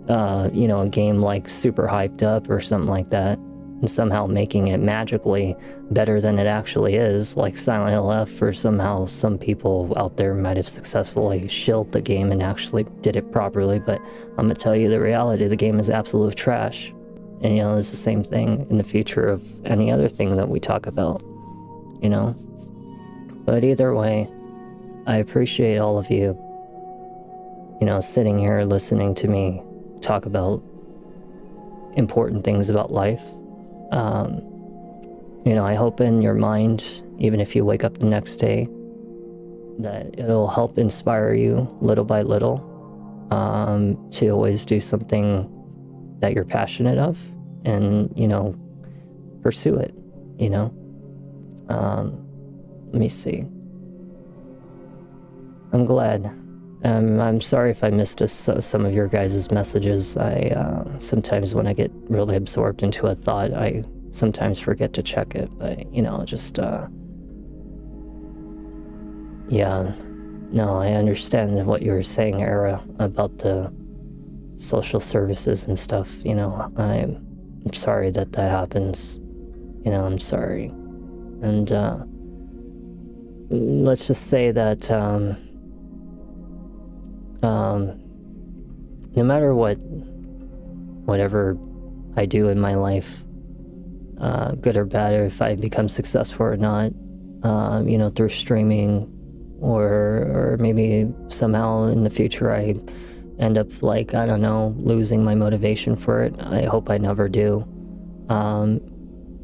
a game like super hyped up or something like that, and somehow making it magically better than it actually is, like Silent Hill F, or somehow some people out there might have successfully shilled the game and actually did it properly. But I'm gonna tell you the reality, the game is absolute trash. And it's the same thing in the future of any other thing that we talk about, But either way, I appreciate all of you, sitting here listening to me talk about important things about life. I hope in your mind, even if you wake up the next day, that it'll help inspire you little by little, to always do something that you're passionate of and, pursue it, Let me see. I'm glad. I'm sorry if I missed some of your guys' messages. I sometimes when I get really absorbed into a thought, I sometimes forget to check it. But, yeah. No, I understand what you were saying, Era, about the social services and stuff. I'm sorry that happens. I'm sorry. And, let's just say that no matter whatever I do in my life, good or bad, or if I become successful or not, through streaming, or maybe somehow in the future I end up losing my motivation for it. I hope I never do.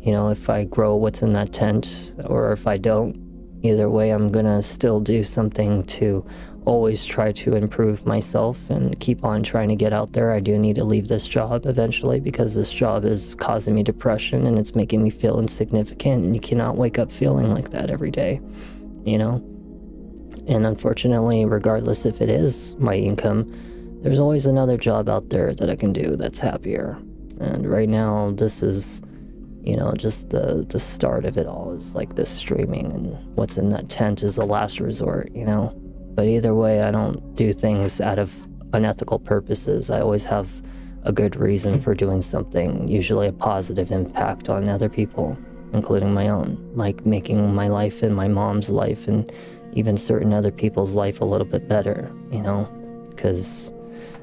If I grow what's in that tent, or if I don't, either way, I'm gonna still do something to always try to improve myself and keep on trying to get out there. I do need to leave this job eventually, because this job is causing me depression and it's making me feel insignificant, and you cannot wake up feeling like that every day, And unfortunately, regardless if it is my income, there's always another job out there that I can do that's happier. And right now, this is just the start of it all, is like this streaming, and what's in that tent is the last resort, But either way, I don't do things out of unethical purposes. I always have a good reason for doing something, usually a positive impact on other people, including my own, like making my life and my mom's life and even certain other people's life a little bit better, Because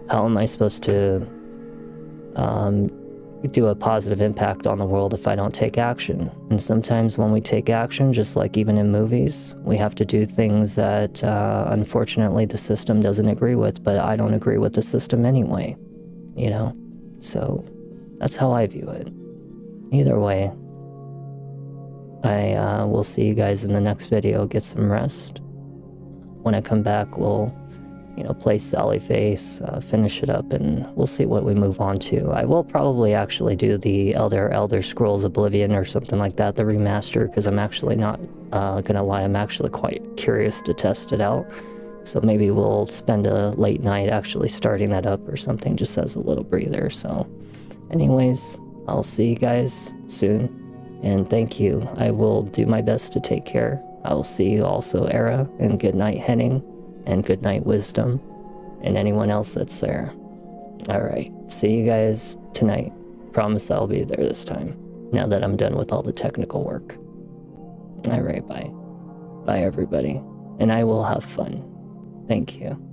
how am I supposed to do a positive impact on the world if I don't take action? And sometimes when we take action, just like even in movies, we have to do things that unfortunately the system doesn't agree with, but I don't agree with the system anyway, So that's how I view it. Either way, I will see you guys in the next video. Get some rest. When I come back, we'll play Sally Face, finish it up, and we'll see what we move on to. I will probably actually do the Elder Scrolls Oblivion or something like that, the remaster, because I'm actually not gonna lie, I'm actually quite curious to test it out. So maybe we'll spend a late night actually starting that up or something, just as a little breather. So anyways, I'll see you guys soon, and thank you. I will do my best to take care. I will see you also, Era, and good night, Henning, and good night, Wisdom, and anyone else that's there. All right, see you guys tonight. Promise I'll be there this time, now that I'm done with all the technical work. All right, bye. Bye, everybody, and I will have fun. Thank you.